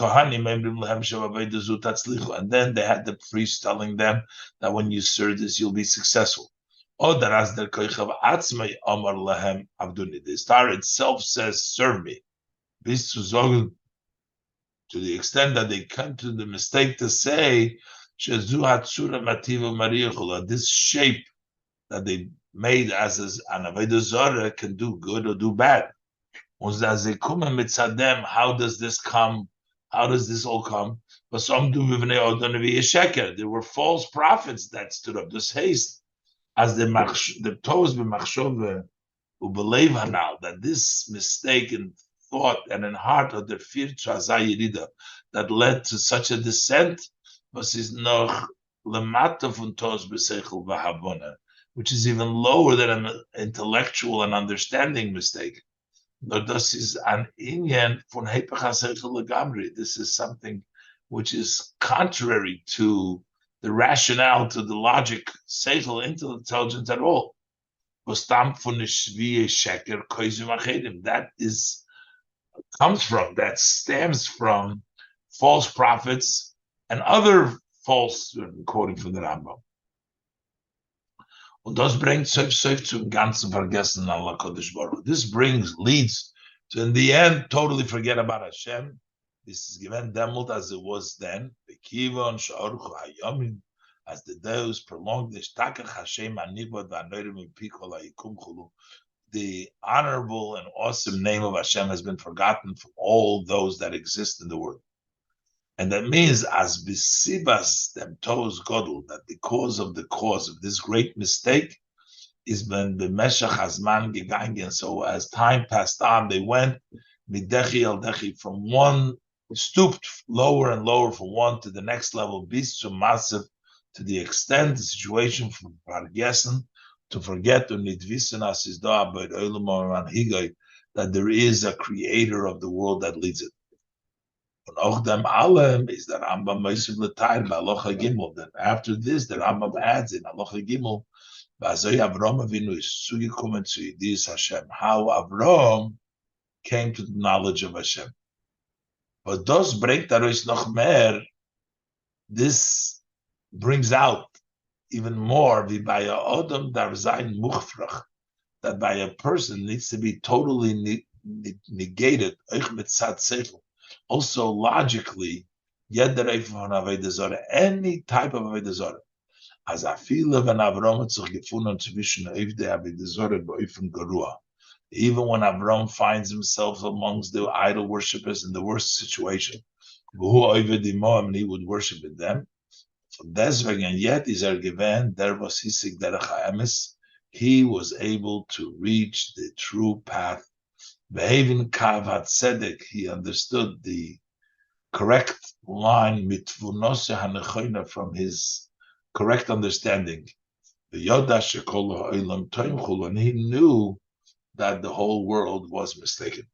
they had the priest telling them that when you serve this, you'll be successful. The star itself says, serve me. To the extent that they come to the mistake to say, this shape that they made as an Avodah Zorah can do good or do bad. How does this come? How does this all come? There were false prophets that stood up. This haste, as the toes that this mistake in thought and in heart of the fear that led to such a descent, which is even lower than an intellectual and understanding mistake. This is an inyan von legamri. This is something which is contrary to the rationale, to the logic, seichel, intelligence at all. That stems from false prophets and other false, quoting from the Rambam. Und das bringt zum ganzen Vergessen Allah Kodesh Baruch. This leads So in the end, totally forget about Hashem. This is given demult as it was then. As the days prolonged, the honorable and awesome name of Hashem has been forgotten from all those that exist in the world. And that means, as bisibas them toes godel, that the cause of this great mistake is when the meshach hazman gegangen. So as time passed on, they went midechi el dechi, from one, stooped lower and lower from one to the next level, bis to massive, to the extent the situation from vergessen, to forget that there is a creator of the world that leads it. And auch dem allem is that Rambam Meisiv L'Tayr B'Alocha Gimel. Then after this, the Rambam adds in Alocha Gimel, B'Azoi Avram Avinu is zugekommen zu Yidis Hashem. How Avram came to the knowledge of Hashem. But das bringt daraus noch mehr. This brings out even more, wie bei a Odom dar sein Muchfrach, that by a person needs to be totally negated, euch mit Tzad Seichel. Also logically, any type of Avodah Zarah. As I feel when Avram hat sich gefunden zwischen Evdei Avodah Zarah b'ofen Garua. Even when Avram finds himself amongst the idol worshippers in the worst situation, and he would worship with them. Deswegen, and yet is given, there was hisig derech ha'emes. He was able to reach the true path. Behaving kavat tzedek, he understood the correct line mitvunoseh hanechoina, from his correct understanding. The yoda shekol ha'olam toimchul, and he knew that the whole world was mistaken.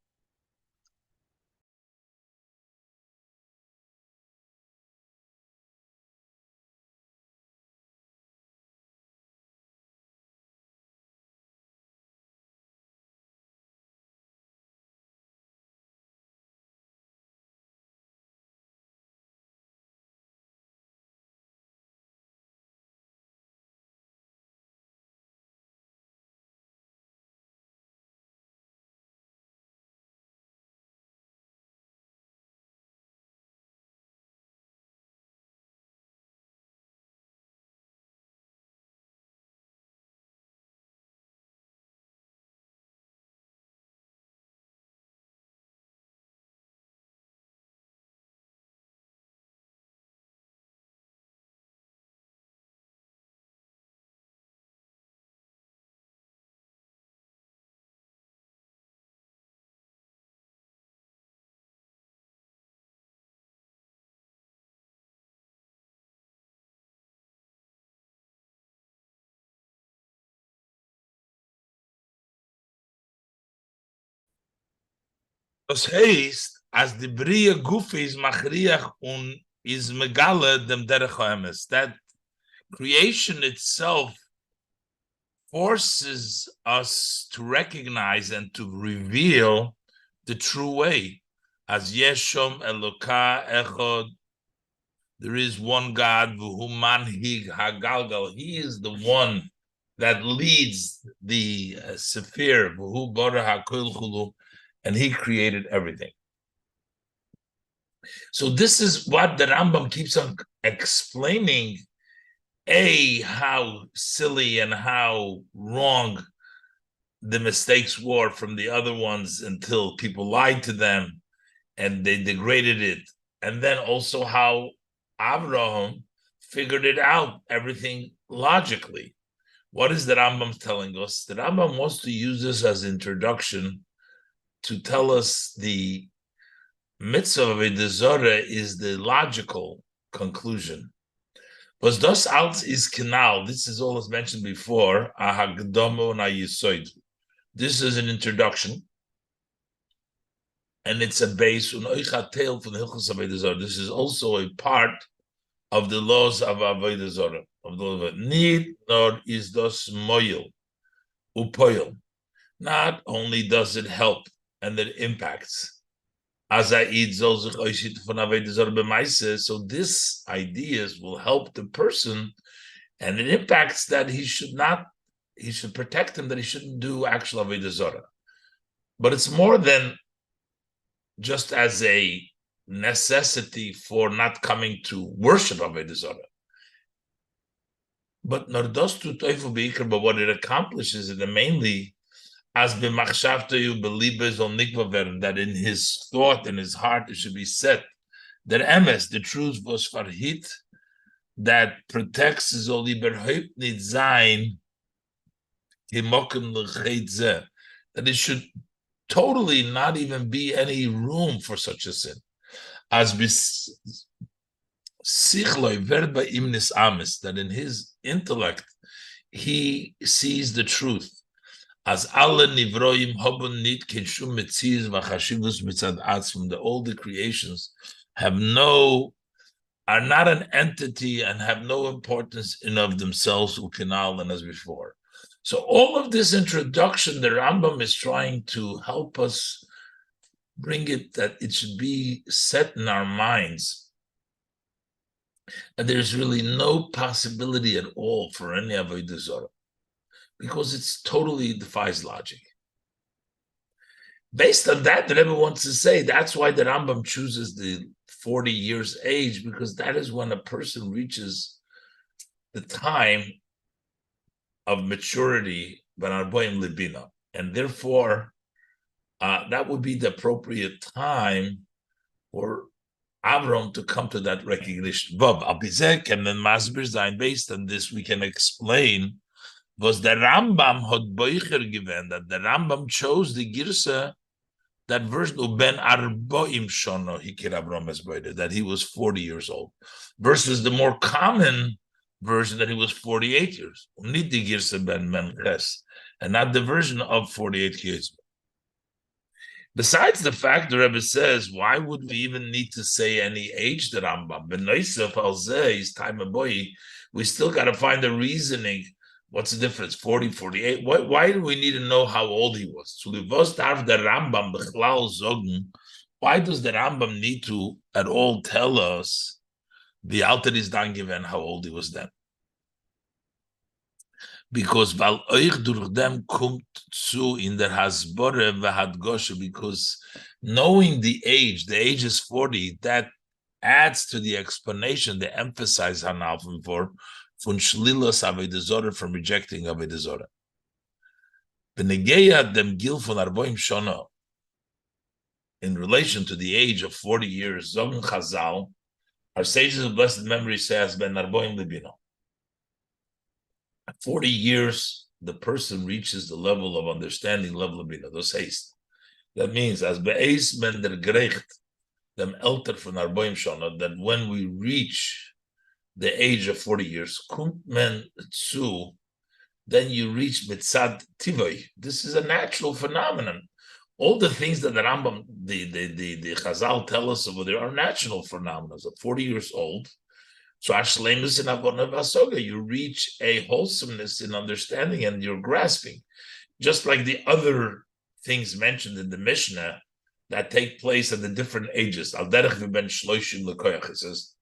Das heißt, as the Bria Gufe is machriach und is megale dem derech ha'emes, that creation itself forces us to recognize and to reveal the true way. As Yeshom Eloka Echod, there is one God, V'hu manhig hagalgal. He is the one that leads the Sephir, V'hu bara hakol chulu, and he created everything. So this is what the Rambam keeps on explaining, how silly and how wrong the mistakes were from the other ones until people lied to them and they degraded it. And then also how Abraham figured it out, everything logically. What is the Rambam telling us? The Rambam wants to use this as introduction to tell us the mitzvah of Avodah Zarah is the logical conclusion. Was das alt is canal. This is all as mentioned before. This is an introduction, and it's a base. This is also a part of the laws of Avodah Zarah. Of the need nor is das moyel upoyel. Not only does it help and it impacts. So this ideas will help the person, and it impacts that he should protect him, that he shouldn't do actual Avodah Zarah. But it's more than just as a necessity for not coming to worship Avodah Zarah. But Nordostu Toifu Beikar, but what it accomplishes is mainly as b'machshavtayu b'libes on nikvaver, that in his thought, in his heart, it should be set that emes, the truth was farhit, that protects his oliberhaupt nit sein himokim l'chayt, that it should totally not even be any room for such a sin. As sichloi verba imnis amis, that in his intellect he sees the truth. As alle nivroim hobun nit kinshum mitziz v'chashivus mitzad atzmum, the all the creations are not an entity and have no importance in of themselves, ukinal, and as before. So all of this introduction, the Rambam is trying to help us bring it that it should be set in our minds that there's really no possibility at all for any Avodah Zarah, because it's totally defies logic. Based on that, the Rebbe wants to say that's why the Rambam chooses the 40 years age, because that is when a person reaches the time of maturity, and therefore that would be the appropriate time for Avram to come to that recognition. And then Masbir Zain, based on this, we can explain was the Rambam had Boicher given, that the Rambam chose the Girsa, that version of Ben Arboim Shono Hikir Avram Esboide, that he was 40 years old, versus the more common version that he was 48 years. Need the Girsa Ben Menches, and not the version of 48 years. Besides the fact, the Rebbe says, why would we even need to say any age to Rambam? Benoisef Alzeh is time of boy. We still got to find a reasoning. What's the difference? 40, 48? Why do we need to know how old he was? Why does the Rambam need to at all tell us the Alter is done given how old he was then? Because durch them kommt zu in der Hasbore v'hadgoshe, because knowing the age is 40, that adds to the explanation, the emphasis hanalfen for von shlilas Avodah Zarah, from rejecting Avodah Zarah. Benegeya dem gil von arboim shona, in relation to the age of 40 years, Zogen Chazal, our sages of blessed memory says ben arboim libino. At 40 years, the person reaches the level of understanding, level of bina, those haste. That means, as be'ez men der gerecht, dem elter von arboim shona, that when we reach the age of 40 years, kumt men tzu, then you reach mitzad tivoi. This is a natural phenomenon. All the things that the Rambam, the Chazal tell us over there are natural phenomena. At 40 years old, so Ashlemus in Avona Vasoga, you reach a wholesomeness in understanding and you're grasping. Just like the other things mentioned in the Mishnah that take place at the different ages. Al derech v'ben shloishim lekoyach. It says,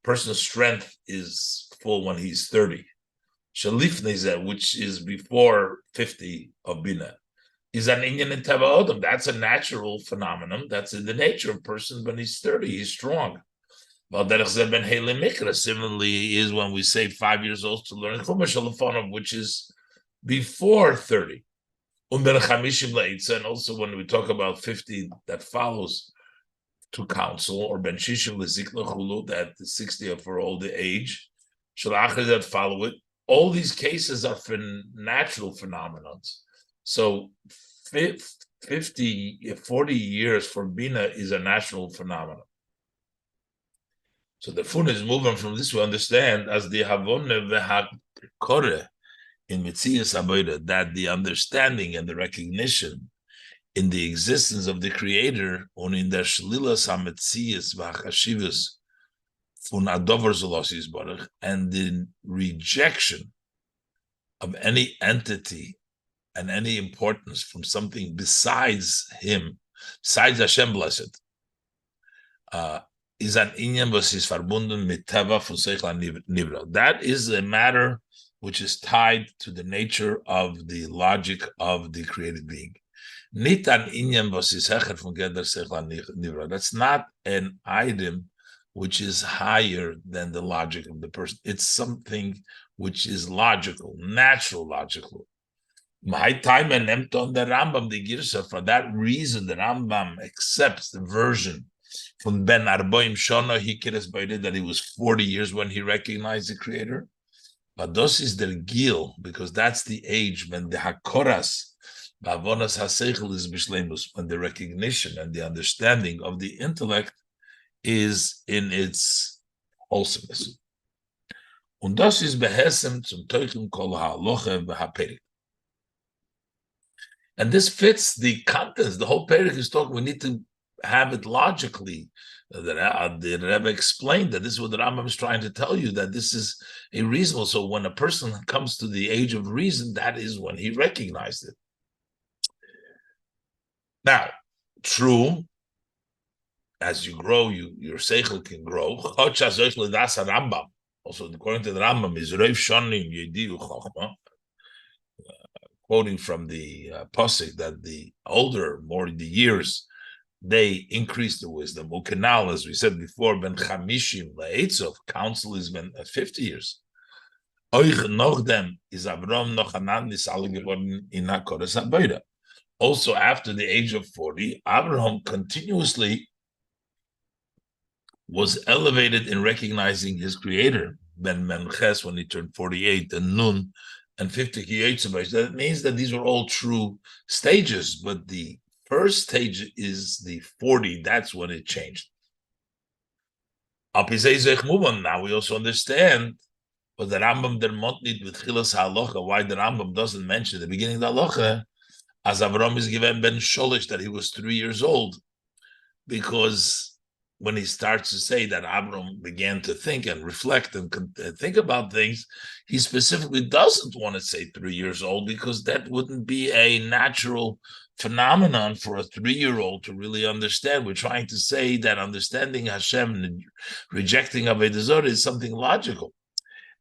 person's strength is full when he's 30. Shalifnezeh, which is before 50 of Bina, is an inyan in Teva Odom. That's a natural phenomenon. That's in the nature of a person when he's 30. He's strong. Similarly, is when we say 5 years old to learn Chumash, which is before 30. And also when we talk about 50 that follows to counsel, or Ben Shishim Lezikla Chulu, that the 60 are for old age, Shalachar that follow it. All these cases are for natural phenomena. So 40 years for Bina is a natural phenomenon. So the fun is moving from this, we understand as the Havone v'hakore in Metzias Avodah, that the understanding and the recognition in the existence of the Creator, and in der Shlilas HaMetzias v'hachashivus fun adover zolosis baruch, and the rejection of any entity and any importance from something besides Him, besides Hashem blessed, is an inyan was is verbunden mit teva von seichel nivra. That is a matter which is tied to the nature of the logic of the created being. Nit an inyan was is hecher von Geder Sechla Nivra. That's not an item which is higher than the logic of the person. It's something which is logical, natural, logical. My time and on the Rambam the Girsa. For that reason, the Rambam accepts the version from Ben Arboim Shona Hikeres Baide that he was 40 years when he recognized the Creator. But this is the Gil, because that's the age when the Hakoras, Bavonas Hasechel is Bishlemus, when the recognition and the understanding of the intellect is in its wholesomeness. Und das ist behesem zum Teuchim kol ha'aloche v'ha'perik. And this fits the contents. The whole Perek is talking, we need to have it logically. The Rebbe explained that this is what the Rambam is trying to tell you, that this is a reasonable. So when a person comes to the age of reason, that is when he recognized it. Now, true, as you grow, your seichel can grow. Also, according to the Rambam, is Reiv Shonim Yediu Chochma, quoting from the Pasuk that the older, more the years, they increase the wisdom. Ukenal, as we said before, ben chamishim le'etzov, counsel is ben 50 years. Oich noch dem is Avram noch Hanan nisal geworden in HaKodesh HaBeira. Also, after the age of 40, Abraham continuously was elevated in recognizing his creator, Ben Menches, when he turned 48, and Nun, and 50 Kiyotzebais. That means that these are all true stages, but the first stage is the 40. That's when it changed. Now we also understand, but the Rambam der Motnit with Chilas HaHalacha, why the Rambam doesn't mention the beginning of the Halacha, as Avram is given Ben Sholish, that he was 3 years old, because when he starts to say that Avram began to think and reflect and think about things, he specifically doesn't want to say 3 years old, because that wouldn't be a natural phenomenon for a 3-year-old to really understand. We're trying to say that understanding Hashem and rejecting Avodah Zarah is something logical.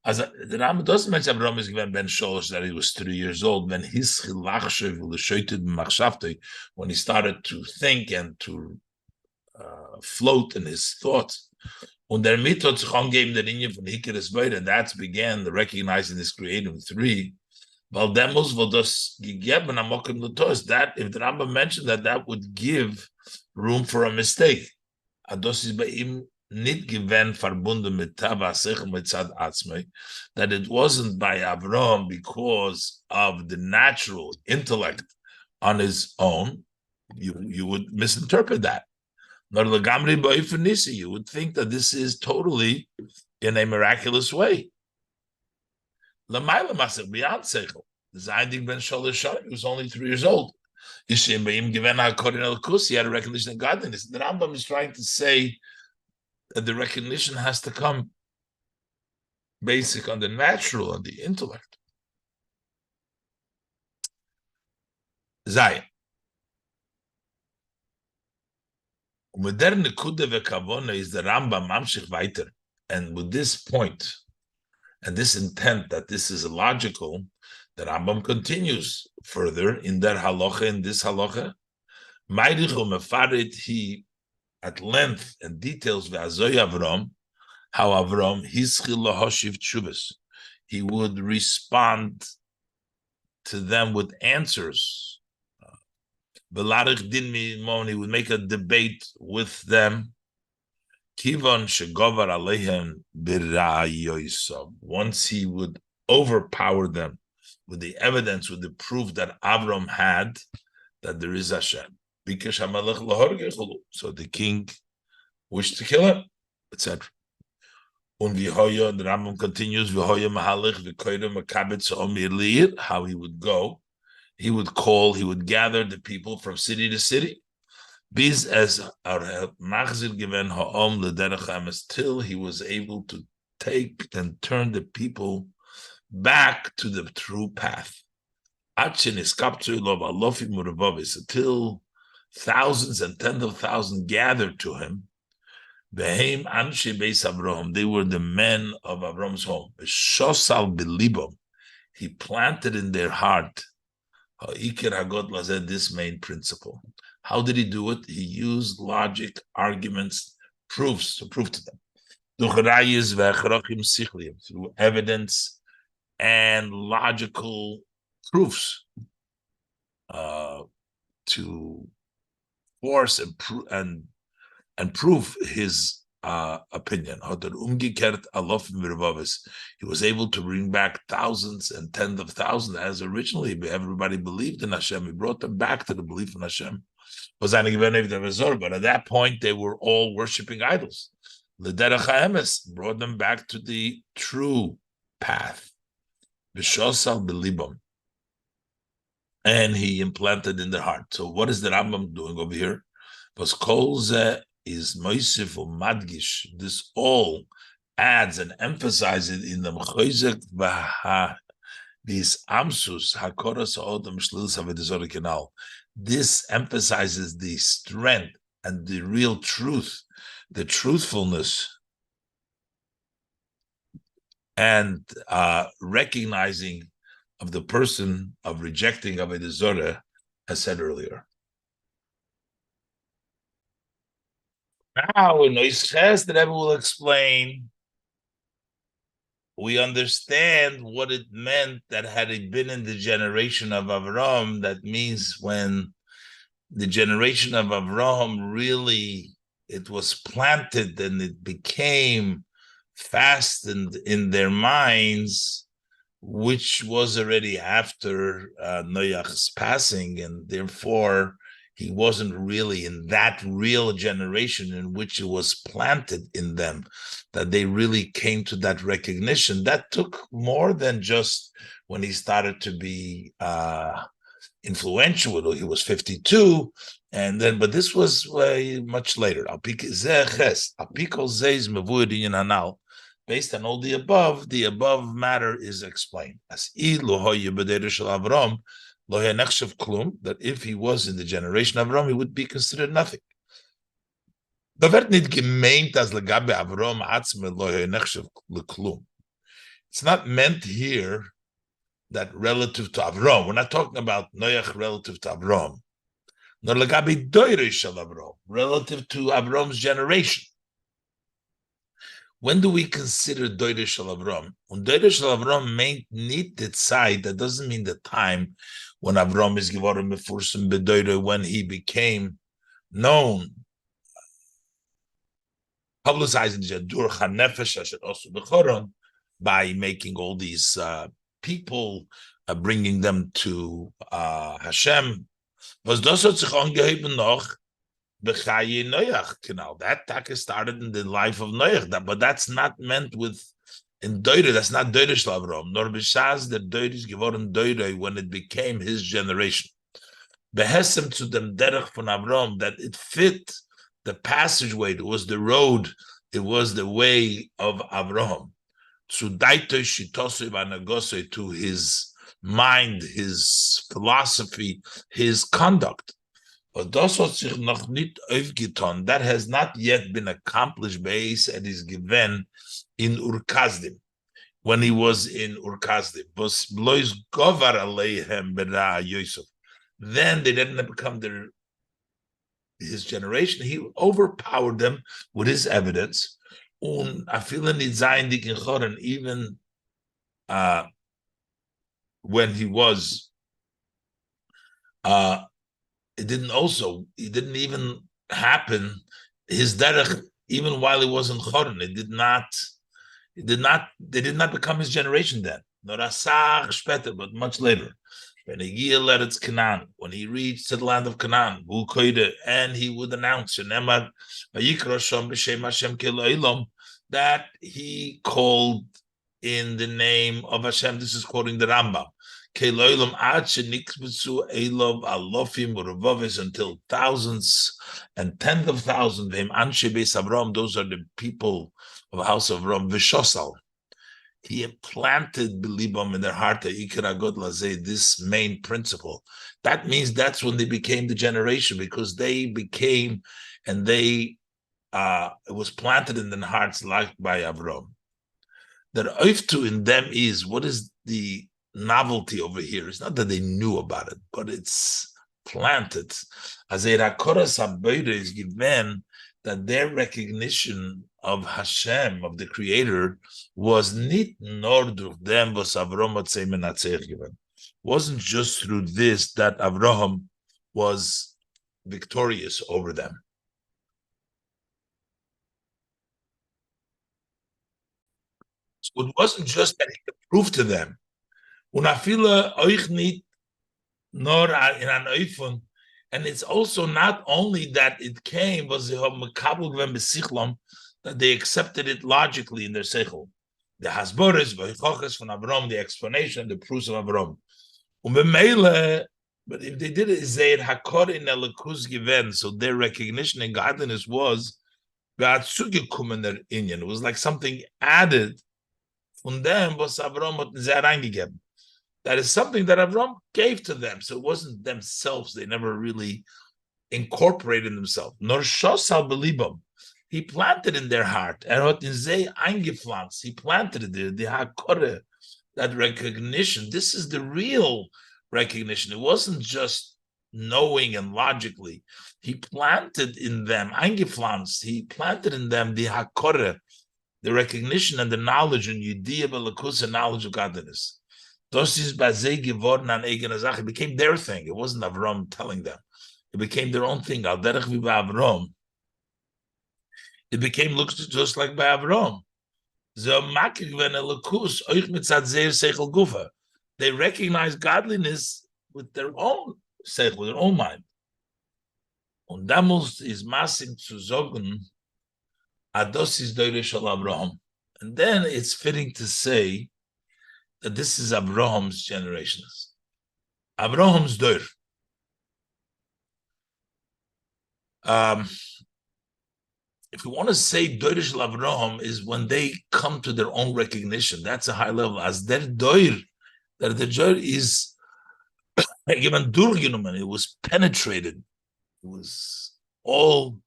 As the Rambam doesn't mention Avram is given Ben Sholosh that he was 3 years old when when he started to think and to float in his thoughts. Und der Mitzvot sich angeben der Linie von Hikeres Beide, and that's began the recognizing this creator in 3. Weil demos will das gegeben amokim l'tos. That if the Rambam mentioned that, that would give room for a mistake. Ados is bei ihm nicht given verbunden mit Tava Sechel mitzad atzmei, that it wasn't by Avram because of the natural intellect on his own. You would misinterpret that. You would think that this is totally in a miraculous way. Beyond Seichel, Zayding ben Shalosh, he was only 3 years old. He had a recognition of godliness. The Rambam is trying to say that the recognition has to come basic on the natural, on the intellect. Zayin. Modern Nekuda v'kavona is the Rambam mamshich weiter, and with this point and this intent that this is logical, the Rambam continues further in that halacha, in this halacha. Ma'irichu mefarit, he at length and details v'azoy Avram, how Avram hischil lahoshiv tshuvas, he would respond to them with answers. He would make a debate with them. Once he would overpower them with the evidence, with the proof that Avram had that there is Hashem. So the king wished to kill him, etc. And the Rambam continues, how he would go. He would call, he would gather the people from city to city. Bis as machzir given ha'om l'derech till he was able to take and turn the people back to the true path. Until thousands and tens of thousands gathered to him. They were the men of Avram's home. He planted in their heart Ha'ikir hagodla said this main principle. How did he do it? He used logic, arguments, proofs to prove to them. Through evidence and logical proofs to force and prove his opinion. He was able to bring back thousands and tens of thousands, as originally everybody believed in Hashem. He brought them back to the belief in Hashem. But at that point, they were all worshiping idols. L'derech ha'emes brought them back to the true path. B'shosal b'libam, and he implanted in their heart. So what is the Rambam doing over here? Because kol ze is moisif or madgish. This all adds and emphasizes in the mechozek v'ha this amsus hakoras odam shlil savedizor kenal. This emphasizes the strength and the real truth, the truthfulness, and recognizing of the person of rejecting Avodah Zarah, as said earlier. Now, in Oisches, the Rebbe will explain, we understand what it meant that had it been in the generation of Avram, that means when the generation of Avram really, it was planted and it became fastened in their minds, which was already after Noach's passing, and therefore he wasn't really in that real generation in which it was planted in them, that they really came to that recognition. That took more than just when he started to be influential. He was 52, and then, but this was much later. Based on all the above matter is explained. As that if he was in the generation of Avram, he would be considered nothing. It's not meant here that relative to Avram. We're not talking about Noach relative to Avram. Relative to Avram's generation. When do we consider Doire Shel Avram? When Doire Shel Avram meant need the side, that doesn't mean the time when Avram is given Mefursum Bedoire, when he became known, publicizing Jadur Hanefesh Asher Osu Bechoron, by making all these people, bringing them to Hashem. Was das hat sich angeheben noch that taka started in the life of Noach, but that's not meant with in Doire. That's not Doire Shel Avram. Nor b'shas the Doire is geworden Doire when it became his generation. Behesem to them derech von Avram, that it fit the passageway. It was the road. It was the way of Avram. To daito shitosei v'anagosei, to his mind, his philosophy, his conduct. But that has not yet been accomplished base and is given in Urkazdim, when he was in Urkazdim. Then they didn't become his generation. He overpowered them with his evidence. Even when he was it didn't even happen. His derech, even while he was in Choron, they did not become his generation then. Not asach später, but much later. When he reached to the land of Canaan, and he would announce that he called in the name of Hashem. This is quoting the Rambam. Until thousands and tens of thousands. Those are the people of the house of Ram. Vishosal. He implanted Belibam in their heart this main principle. That means that's when they became the generation, because they became, and it was planted in their hearts like by Avram. That oiftu in them is, what is the novelty over here. It's not that they knew about it, but it's planted. As a rakoras habeira is given that their recognition of Hashem, of the Creator, was nit nor durch them was Avram given. Wasn't just through this that Avraham was victorious over them. So it wasn't just that he could prove to them. Unafila euch nit nor in an eifun. And it's also not only that it came, was that they accepted it logically in their seichel. The hasboris, from Avram, the explanation, the proofs of Avram. But if they did it, they hakor in elikus given, so their recognition and godliness was it was like something added from them was Avram reingegeben. That is something that Avram gave to them. So it wasn't themselves. They never really incorporated themselves. Nor shosal belibam. He planted in their heart. And what in ze eingepflanzt. He planted it there. The hakore, that recognition. This is the real recognition. It wasn't just knowing and logically. He planted in them, eingepflanzt. He planted in them the hakore, the recognition and the knowledge and yidiyah b'lakus and knowledge of godliness. It became their thing. It wasn't Avram telling them. It became their own thing. It became looks just like by Avram. They recognize godliness with their own seichel, with their own mind. Und damals ist massig zu sagen, Ados ist Deure shel Avraham. And then it's fitting to say that this is Avraham's generations. Avraham's Deure. If you want to say Deure shel Avraham is when they come to their own recognition. That's a high level. As their Deure, that the Deure is given durchgenommen, it was penetrated. It was all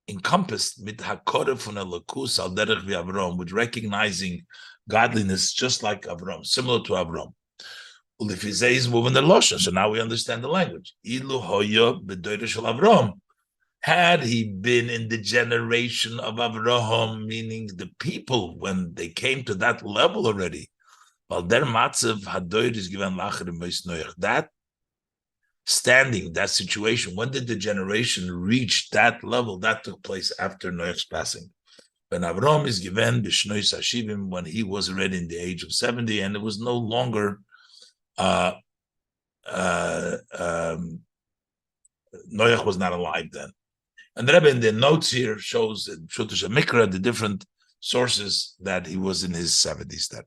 encompassed mit hakore von Elokus al derech vi Avram, with recognizing godliness just like Avram, similar to Avram. Ulifizeh is moving the lashon, so now we understand the language. Ilu hoya b'doire shel Avram. Had he been in the generation of Avraham, meaning the people when they came to that level already, while their matzav hadoir is given lacher in Noach. That standing, that situation, when did the generation reach that level? That took place after Noach's passing. When Avram is given b'shnoi sashivim, when he was already in the age of 70, and it was no longer Noach was not alive then. And the Rebbe in the notes here shows in Shutush Mikra the different sources that he was in his 70s then.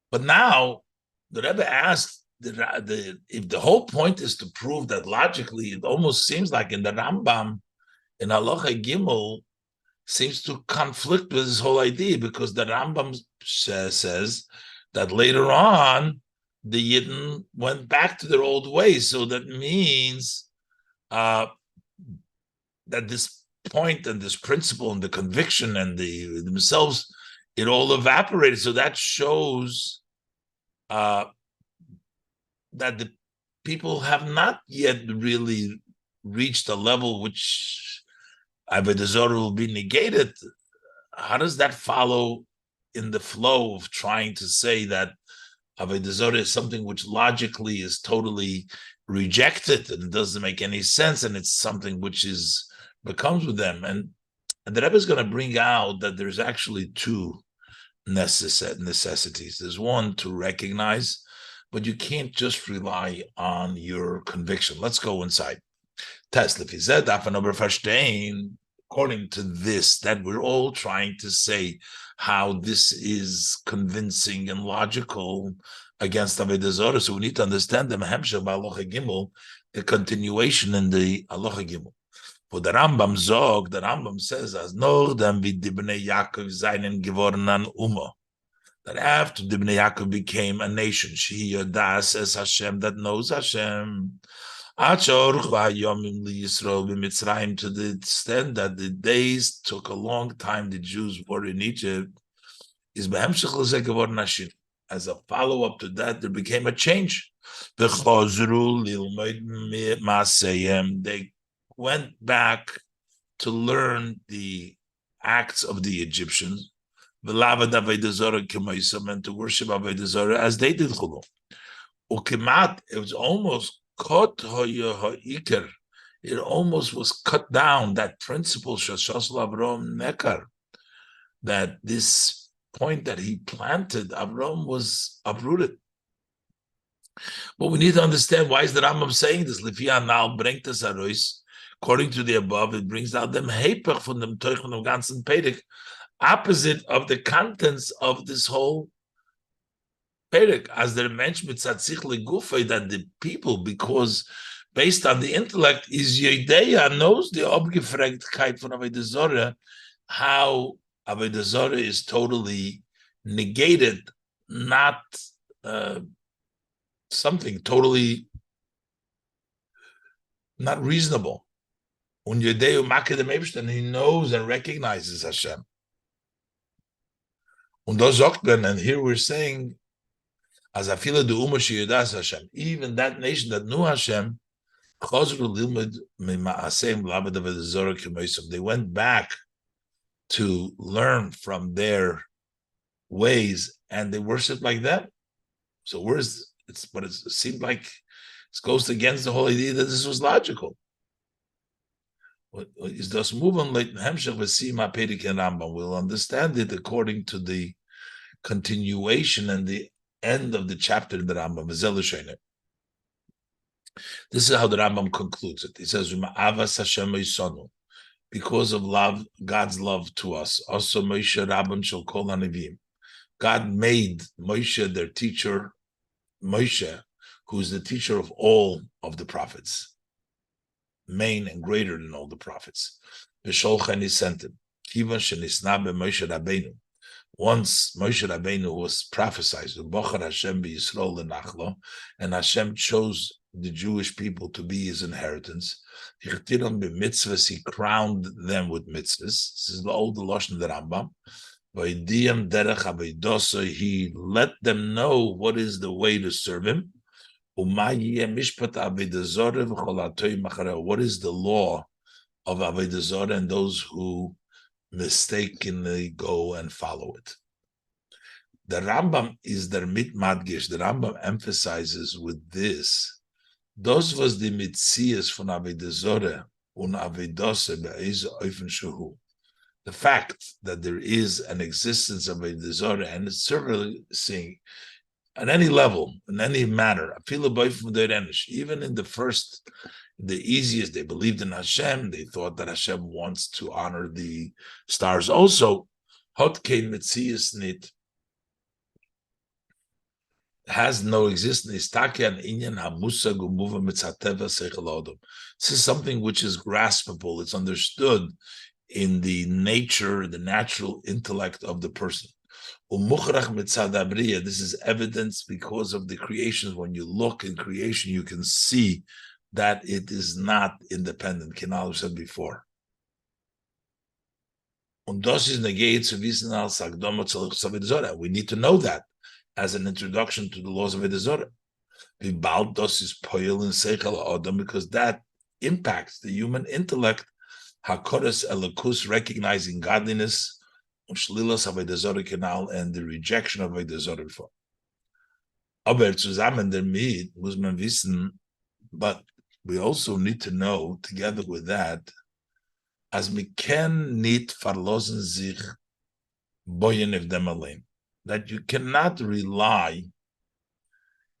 But now the Rebbe asked if the whole point is to prove that logically, it almost seems like in the Rambam, in Halacha Gimel, seems to conflict with this whole idea, because the Rambam says that later on the Yidden went back to their old ways. So that means that this point and this principle and the conviction and themselves, it all evaporated. So that shows that the people have not yet really reached a level which Avodah Zarah will be negated. How does that follow in the flow of trying to say that Avodah Zarah is something which logically is totally rejected and it doesn't make any sense, and it's something which becomes with them? And the Rebbe is going to bring out that there's actually two necessities. There's one to recognize, but you can't just rely on your conviction. Let's go inside. According to this, that we're all trying to say how this is convincing and logical against Avodah Zarah. So we need to understand the Mahemsha b'Halacha Gimel, the continuation in the Halacha Gimel. For the Rambam says, as nor dem wie die Bnei Yaakov seinen geworden an Umma, that after the Bnei Yaakov became a nation, she yodas as Hashem, that knows Hashem, to the extent that the days took a long time. The Jews were in Egypt. is behemshich l'zeh geworden ashir. As a follow-up to that, there became a change. V'chozru lilmod ma'aseyem. They went back to learn the acts of the Egyptians, v'lavad avodah zarah k'moisam, and to worship avodah zarah as they did chulu. Ukimat, it was almost kot ha'ikar. It almost was cut down, that principle, shashas Avram nekar, that this point that he planted, Avram was uprooted. But we need to understand, why is the Rambam saying this? Lifia now bringt es arois. According to the above, it brings out them hepech from them teuchen of ganzen Perek, opposite of the contents of this whole Perek, as the mensch mit Tzatzich legufay, that the people, because based on the intellect, is Yedeya, knows the Obgefregtkeit von Avodah Zorah, how Avodah Zorah is totally negated, not something totally not reasonable. And he knows and recognizes Hashem. And here we're saying, as Afila de Umashi Yudas Hashem, even that nation that knew Hashem, they went back to learn from their ways, and they worship like that. So where's it's? But it seemed like it goes against the whole idea that this was logical. Is thus move on late Hemshech v'sima Perek and Rambam. We'll understand it according to the continuation and the end of the chapter in the Rambam. This is how the Rambam concludes it. He says, because of love, God's love to us. Also, Moshe Rabbim shall call Hanivim. God made Moshe their teacher, Moshe, who is the teacher of all of the prophets, main and greater than all the prophets. V'sholcha, he sent him. Kivan shenisna Moshe Rabbeinu. Once Moshe Rabbeinu was prophesied, Bochar Hashem b'Yisrael lenachlo, and Hashem chose the Jewish people to be his inheritance. He crowned them with mitzvahs. This is the old Lashon of the Rambam. He let them know what is the way to serve him. What is the law of Avodah Zarah and those who mistakenly go and follow it? The Rambam is der mit madgish. The Rambam emphasizes with this. Das was the mitzias von Avodah Zarah und Avodase be'ez ofen shehu. The fact that there is an existence of Avodah Zarah and it's servicing at any level, in any manner, even in the first, the easiest, they believed in Hashem, they thought that Hashem wants to honor the stars also. Hot kein mitzias nit, has no existence. This is something which is graspable, it's understood in the nature, the natural intellect of the person. This is evidence because of the creations. When you look in creation, you can see that it is not independent. Kinal said before. We need to know that as an introduction to the laws of Avodah Zarah. Because that impacts the human intellect, Hakoras Elakus, recognizing godliness, and the rejection of Avodah Zarah before. But we also need to know, together with that, as we can nit verlosen sich boyen of them alone, that you cannot rely,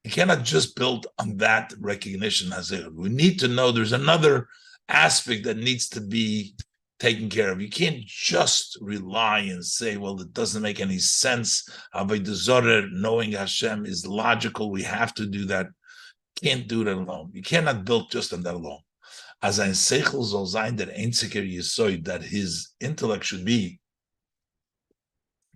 you cannot just build on that recognition as it. We need to know there's another aspect that needs to be taken care of. You can't just rely and say, well, it doesn't make any sense. Avodah Zarah, knowing Hashem is logical. We have to do that. Can't do that alone. You cannot build just on that alone. As ein Seichel soll sein der einzige Yesod, that his intellect should be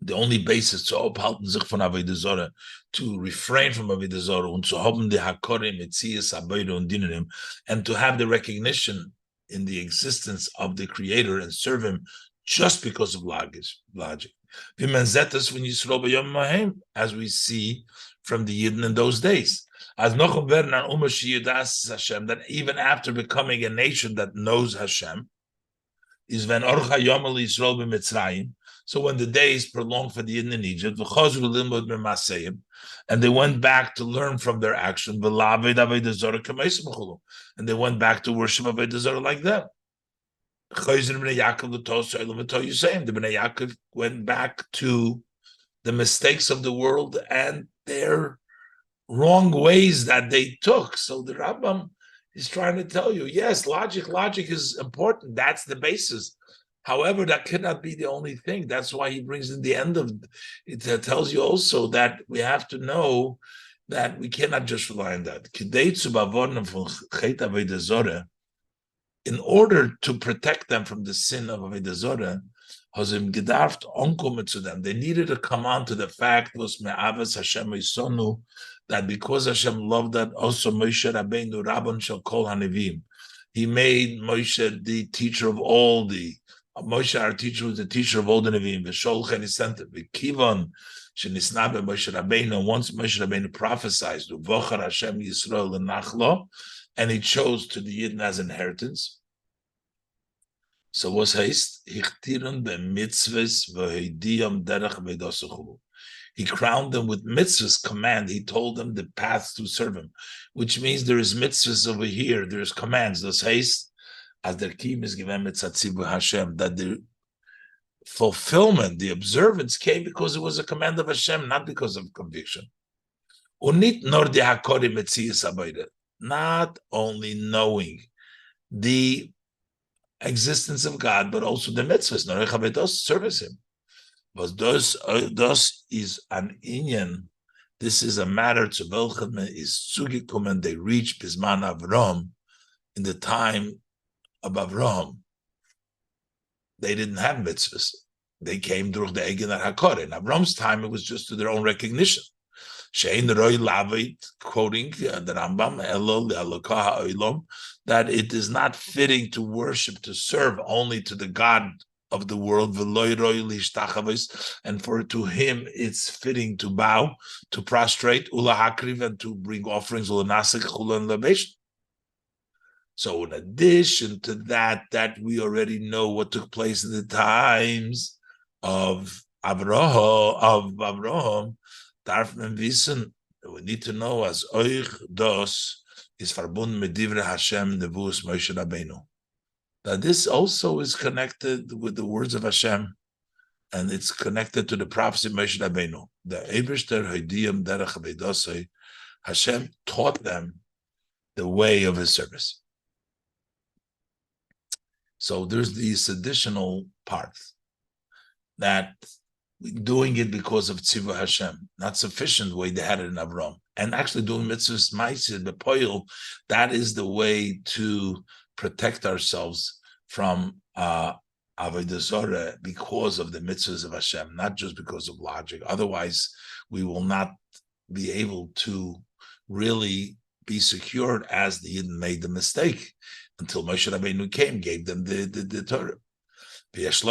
the only basis to uphalten sich von Avodah Zarah, to refrain from Avodah Zarah, und zu haben die Hakore Metzias Avodah und Dinerim, and to have the recognition in the existence of the Creator and serve Him just because of logic. V'menzetas when Yisrael b'yom mahem, as we see from the Yidden in those days. As Nochum werden an Ummah sheyidas Hashem, that even after becoming a nation that knows Hashem, is when Orcha Yomel Yisrael b'Mitzrayim. So when the days prolonged for the Yidden in Egypt, v'chazru limud b'maseim, and they went back to learn from their action, v'laved avodah zarah k'meis mechulu, and they went back to worship avodah zarah like them. Chayzer b'nei Yaakov l'tos l'v'to Yisayim. The b'nei Yaakov went back to the mistakes of the world and their wrong ways that they took. So the Rambam is trying to tell you, yes, logic is important. That's the basis. However, that cannot be the only thing. That's why he brings in the end of it. Tells you also that we have to know that we cannot just rely on that. In order to protect them from the sin of Avodah Zorah, they needed to come on to the fact that because Hashem loved that, also Moshe Rabbeinu Rabban shall call Hanevim. He made Moshe the teacher of all the Moshe, our teacher, was the teacher of all the Nevim. V'sholchen is sent v'kivon shenisnabe Moshe Rabbeinu. Once Moshe Rabbeinu prophesied, "V'vochar Hashem Yisrael l'nachlo," and he chose to the Yidden as inheritance. So what's haste? Hichtirun b'mitzvahs v'hidiyam derech v'dosachulu. He crowned them with mitzvahs command. He told them the paths to serve him, which means there is mitzvahs over here. There is commands. Those haste. As their kim is given mitzatzivu Hashem, that the fulfillment, the observance came because it was a command of Hashem, not because of conviction. Unit nor the hakori metzias abayda, not only knowing the existence of God, but also the mitzvahs, nor echavedos, service Him. But thus is an inyan. This is a matter to welchem is zugekommen. They reach bisman Avram in the time of Avraham. They didn't have mitzvahs. They came through the Egen HaKor. In Avraham's time, it was just to their own recognition. Shein Roy Lavit, quoting the Rambam, that it is not fitting to worship, to serve only to the God of the world, and for to him it's fitting to bow, to prostrate, and to bring offerings, So in addition to that, that we already know what took place in the times of Avraham, Darfman Wissen, we need to know as Oich Dos is verbunden mit Divrei Hashem Nevus Moshe Rabbeinu. That this also is connected with the words of Hashem, and it's connected to the prophecy of Moshe Rabbeinu. The Eberster Hoidiyam Derech Avedosei, Hashem taught them the way of his service. So there's this additional part that doing it because of Tzivu Hashem, not sufficient way they had it in Avram. And actually doing mitzvahs ma'asid bepoil, that is the way to protect ourselves from Avodah Zorah because of the mitzvahs of Hashem, not just because of logic. Otherwise, we will not be able to really be secured as the Yidden made the mistake until Moshe Rabbeinu came, gave them the Torah. This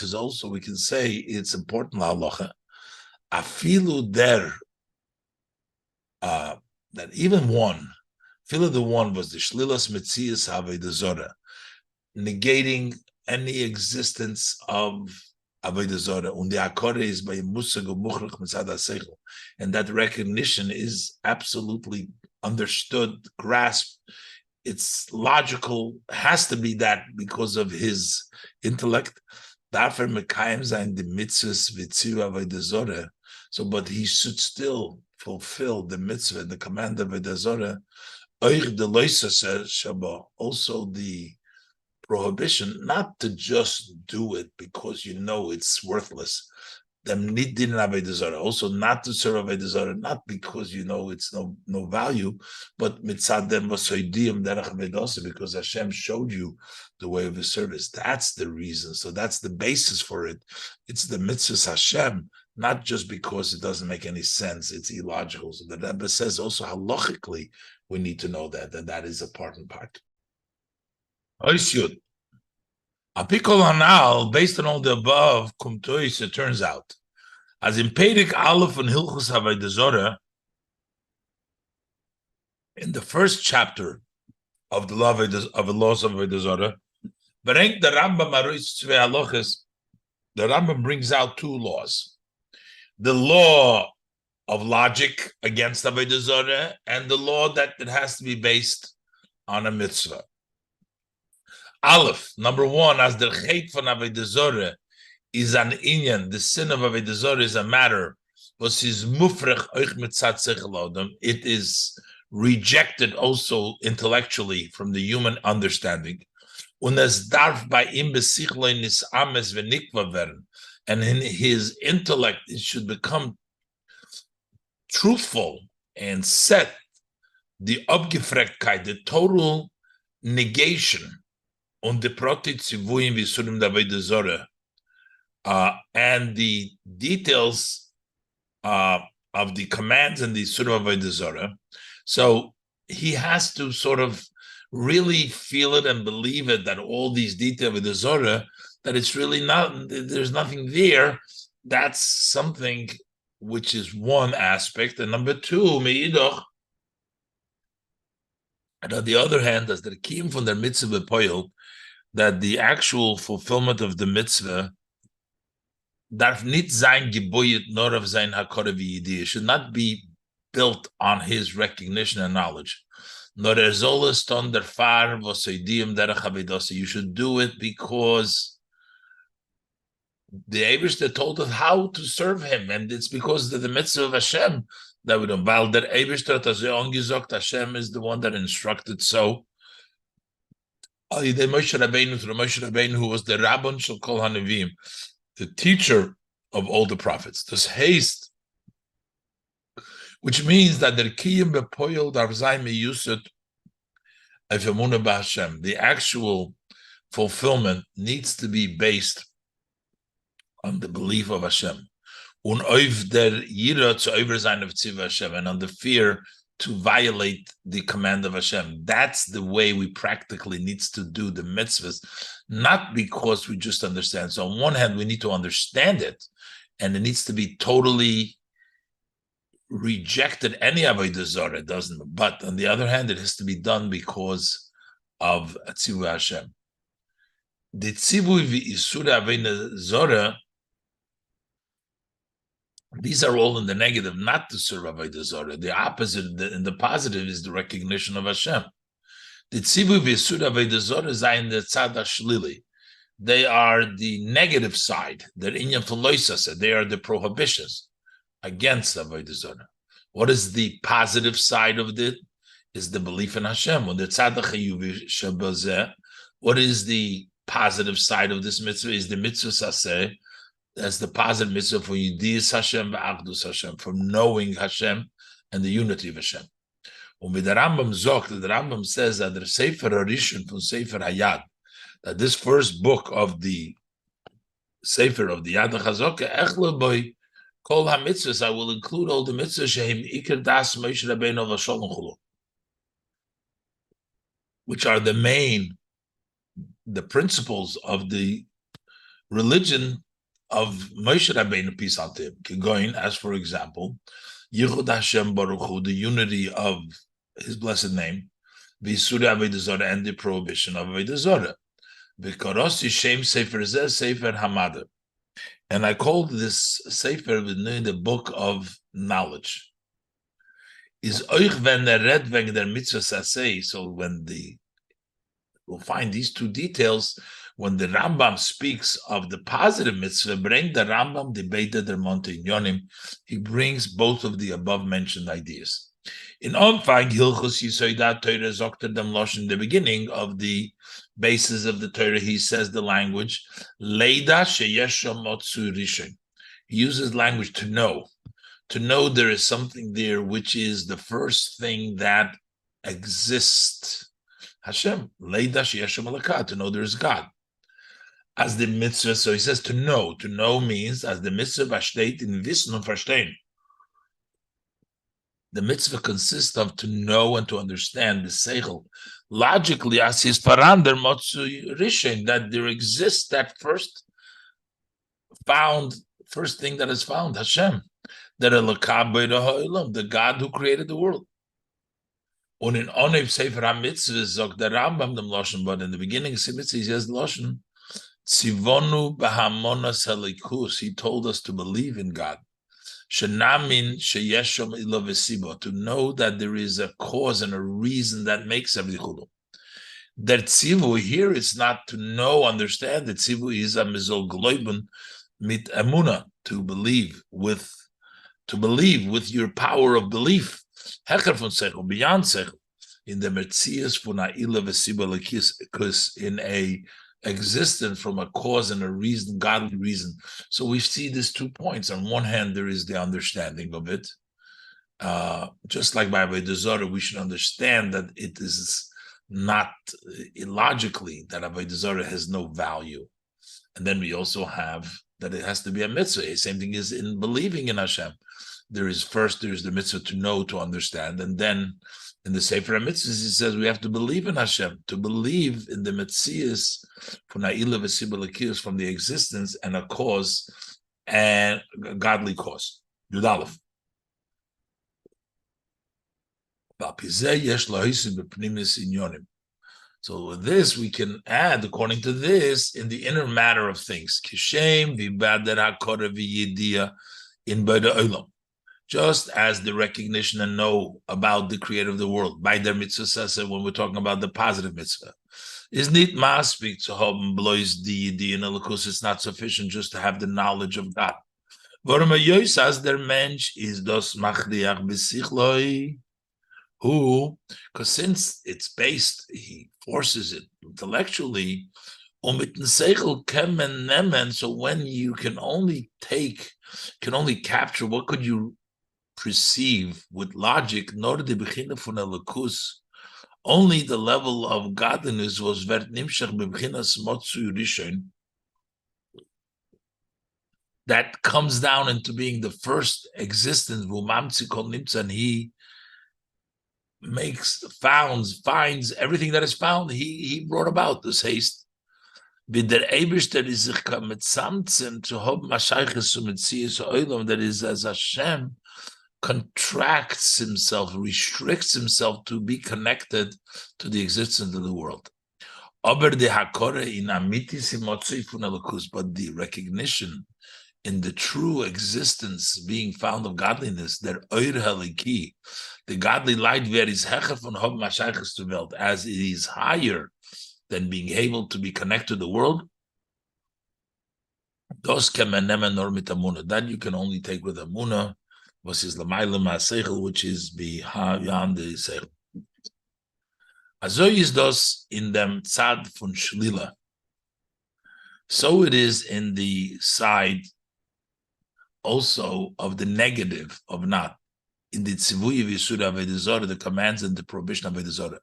is also, we can say, it's important halacha. Afilu der, that even one, Afilu the one was the shlilas metzias avodah zorah, negating any existence of avodah zorah. Und the akore is by musag umuchrach mitzad haseichel, and that recognition is absolutely understood, grasped. It's logical, has to be that because of his intellect. Dafür mekayim zayin the mitzvahs v'tziv avodah zorah. So, but he should still fulfill the mitzvah, the command of avodah zorah. Also the prohibition not to just do it because you know it's worthless. Also not to serve avodah zarah, not because you know it's no value, but because Hashem showed you the way of his service. That's the reason. So that's the basis for it. It's the mitzvahs Hashem, not just because it doesn't make any sense. It's illogical. So the Rebbe says also halachically we need to know that, and that is a part and part. Apikol Hanal, based on all the above, Kumtois, it turns out, as in Perek Aleph and Hilchus Avodah Zorah, in the first chapter of the law of the laws of Avodah Zorah, Berenk the Rambam Arois Tzvei Halochos, the Rambam brings out two laws: the law of logic against Avodah Zorah, and the law that it has to be based on a mitzvah. Aleph, number one, as the chet von Avodah Zorah is an inyan, the sin of Avodah Zorah is a matter, was is mufrech euch mitzat sechel adam. It is rejected also intellectually from the human understanding. Und es darf bei ihm besichloi nis ames venikva werden. And in his intellect, it should become truthful and set the Abgefrechtkeit, the total negation on the Protit Zivuim Visurim Avodah Zorah, and the details of the commands and the Surah Avodah Zorah. So he has to sort of really feel it and believe it, that all these details of the Zorah, that it's really not, there's nothing there. That's something which is one aspect. And number two, Meidoch, and on the other hand, as the Kim from the mitzvah poil, that the actual fulfillment of the mitzvah darf nicht sein geboyet nor of sein hakore v'yidiyah, should not be built on his recognition and knowledge. Nor soll es ton der far was idiyim derech havedose. You should do it because the Eibishter told us how to serve him, and it's because of the mitzvah of Hashem that we don't. Weil der Eibishter hat also angesagt, Hashem is the one that instructed so. The Moshe Rabbeinu, who was the Rabbon shel Kol Hanavim, the teacher of all the prophets. This haste, which means that the kiyum bepoil darvzai meyusut of emunah b'Hashem, the actual fulfillment needs to be based on the belief of Hashem, und auf der yira zu over sein of tziva Hashem, and on the fear to violate the command of Hashem. That's the way we practically needs to do the mitzvahs, not because we just understand. So on one hand, we need to understand it, and it needs to be totally rejected. Any avodah zarah doesn't. But on the other hand, it has to be done because of tzivui Hashem. The tzivui v'isura avodah zarah, these are all in the negative, not to serve avodah zarah. The opposite, in the positive, is the recognition of Hashem. The tzivui v'isura avodah zarah is in the tzad hashlili. They are the negative side. They're inyan faloisasa. They are the prohibitions against avodah zarah. What is the positive side of it? Is the belief in Hashem. When the tzad chayuv shabazeh, what is the positive side of this mitzvah? Is the mitzvah saseh. That's the positive mitzvah for Yidiyas Hashem v'Achdus Hashem, from knowing Hashem and the unity of Hashem. When the Rambam says that the Sefer Harishon from Sefer Hayad, that this first book of the Sefer of the Yad HaChazokah, Echle Boy, Kol HaMitzvahs, I will include all the mitzvahs Shehem Iker Das Moshe Rabbeinu v'Sholem Chulu, which are the principles of the religion of Moshe Rabbeinu, peace on him, going as, for example, Yichud Hashem Baruch Hu, the unity of His blessed name, V'Yisura Avodah Zarah, and the prohibition of Avodah Zarah. V'Karosi Shem Sefer Zeh Sefer Hamada, and I called this Sefer the book of knowledge. Is Oich when the red wegen der mitzvah sasei. So when we'll find these two details. When the Rambam speaks of the positive mitzvah, bring the Rambam debated der Monte Yonim. He brings both of the above mentioned ideas. In Omfang Hilchos Yisoidat Torah Zokter Dem Losh, in the beginning of the basis of the Torah, he says the language Leida Sheyesha Motsu Rishon. He uses language to know. To know there is something there which is the first thing that exists. Hashem, Leida Sheyesha Malakah, to know there is God. As the mitzvah, so he says to know. To know means, as the mitzvah besteht in Wissen und Verstehen. The mitzvah consists of to know and to understand the seichel, logically, as his parander motzu rishin, that there exists that first thing that is found, Hashem, that the God who created the world. Und in Onev Sefer HaMitzvah sagt der Rambam dem Loschen, but in the beginning of Mitzvah he says Loschen, Tzivonu b'hamonas halikus. He told us to believe in God. Shenamin sheyeshom ilo v'sibo, to know that there is a cause and a reason that makes everything. That tzivu here is not to know, understand. The tzivu is a mizol gloiben mit emuna, to believe with your power of belief. Hecher von sechel, beyond sechel, in the metzias von ha'ila v'sibo lekis, because in a existence from a cause and a reason, godly reason. So we see these 2 points. On one hand, there is the understanding of it. Just like by Avodah Zarah, we should understand that it is not illogically that Avodah Zarah has no value. And then we also have that it has to be a mitzvah. The same thing is in believing in Hashem. There's the mitzvah to know, to understand, and then in the Sefer HaMitzvahs, he says we have to believe in Hashem, to believe in the Metzias from Na'ila V'Sibah, from the existence and a cause, and a godly cause. Yud Aleph. So with this, we can add, according to this, in the inner matter of things. Kishem v'bader ha'korah v'yidiyah in b'da olam. Just as the recognition and know about the creator of the world, by their mitzvah says when we're talking about the positive mitzvah, is nit maspik to haben blois di in elikus. It's not sufficient just to have the knowledge of God. Warum as der Mensch is das machliach besichloi, who, because since it's based, he forces it intellectually. So when you can only capture, what could you perceive with logic, only the level of godliness was that comes down into being the first existence, and he finds everything that is found. He brought about this haste. That is as Hashem contracts himself, restricts himself to be connected to the existence of the world. But the recognition in the true existence being found of godliness, the godly light as it is higher than being able to be connected to the world, that you can only take with Amunah, which is beyond the seichel. Also is das in dem Tzad von Shlila. So it is in the side also of the negative of not. In the Tzivuy V'Yisura Avodah Zarah, the commands and the prohibition of Avodah Zarah.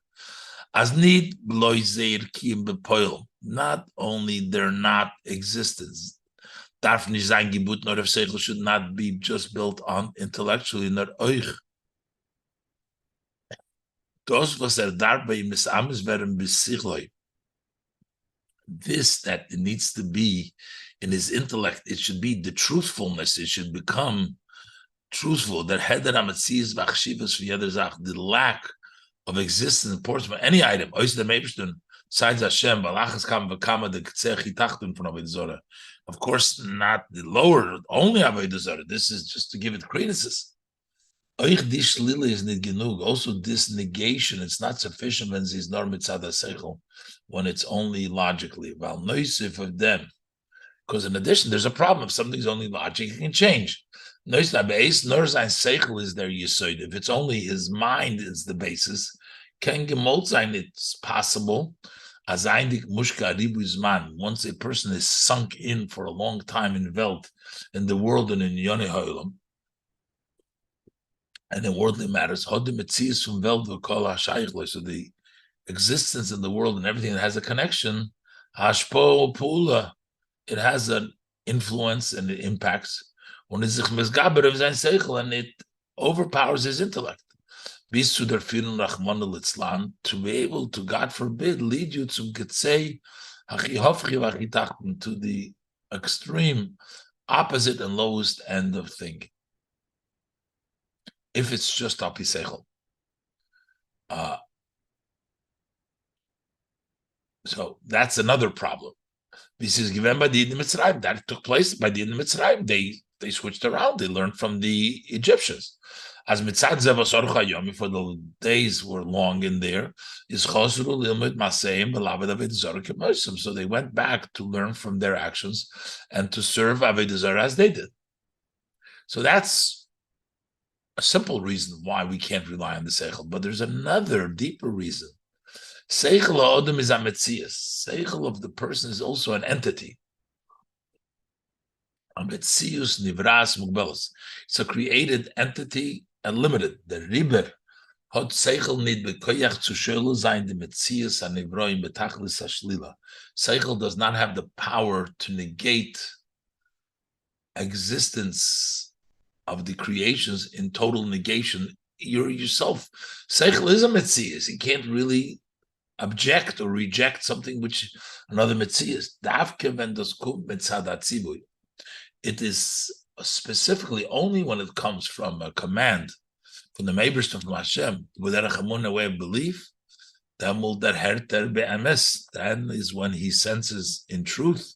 As need bloizeir kiyum bepoil. Not only they're not existence. Darf nicht sein Gebut nor of seichel should not be just built on intellectually nor euch. Das was dabei im Misamis werden besichloi. This that it needs to be in his intellect, it should be the truthfulness. It should become truthful. That heder amatzis v'achshivas v'yeder the lack of existence and importance for any item. Besides Hashem, of course, not the lower, only Avodah Zarah. This is just to give it credence. Also, this negation, it's not sufficient when it's only logically. Of them. Because in addition, there's a problem. If something's only logic, it can change. Is their yisoid. If it's only his mind is the basis, it's possible. Once a person is sunk in for a long time in the world and in Yoni Ha'olam, and in worldly matters, so the existence in the world and everything that has a connection, it has an influence and it impacts, and it overpowers his intellect. bis zu der Führung Rahman al-Islam, to be able to, God forbid, lead you to Getzei, to the extreme opposite and lowest end of thinking. If it's just apisechel. So that's another problem. This is given by the Mitzrayim. That took place by the Mitzrayim. They switched around. They learned from the Egyptians. As mitzad zevas orcha yomi, for the days were long in there, is chosru lilmud maseim b'laved avodah zarah k'mosim. So they went back to learn from their actions and to serve avodah zarah as they did. So that's a simple reason why we can't rely on the seichel. But there's another deeper reason. Seichel ha'odem is a metzias. Seichel of the person is also an entity. A metzius nivras mugbelos. It's a created entity and limited. The riber hot seichel nid bekoyach zu shelu zayin the metzias anivroim betachlis hashlila. Seichel does not have the power to negate existence of the creations in total negation. You're yourself. Seichel is a metzias. He can't really object or reject something which another metzias. Davke when das kum mitzadat zibui. It is specifically only when it comes from a command from the Meiberster from Hashem with a way of belief. Then is when he senses in truth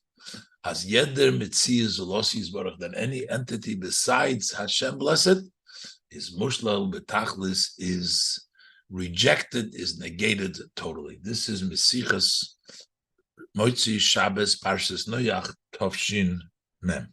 as yeder mitzias ulosis baruch, than any entity besides Hashem blessed is mushlal betachlis, is rejected, is negated totally. This is Mesichas Moitzi Shabbos Parshas Noach Tovshin Mem.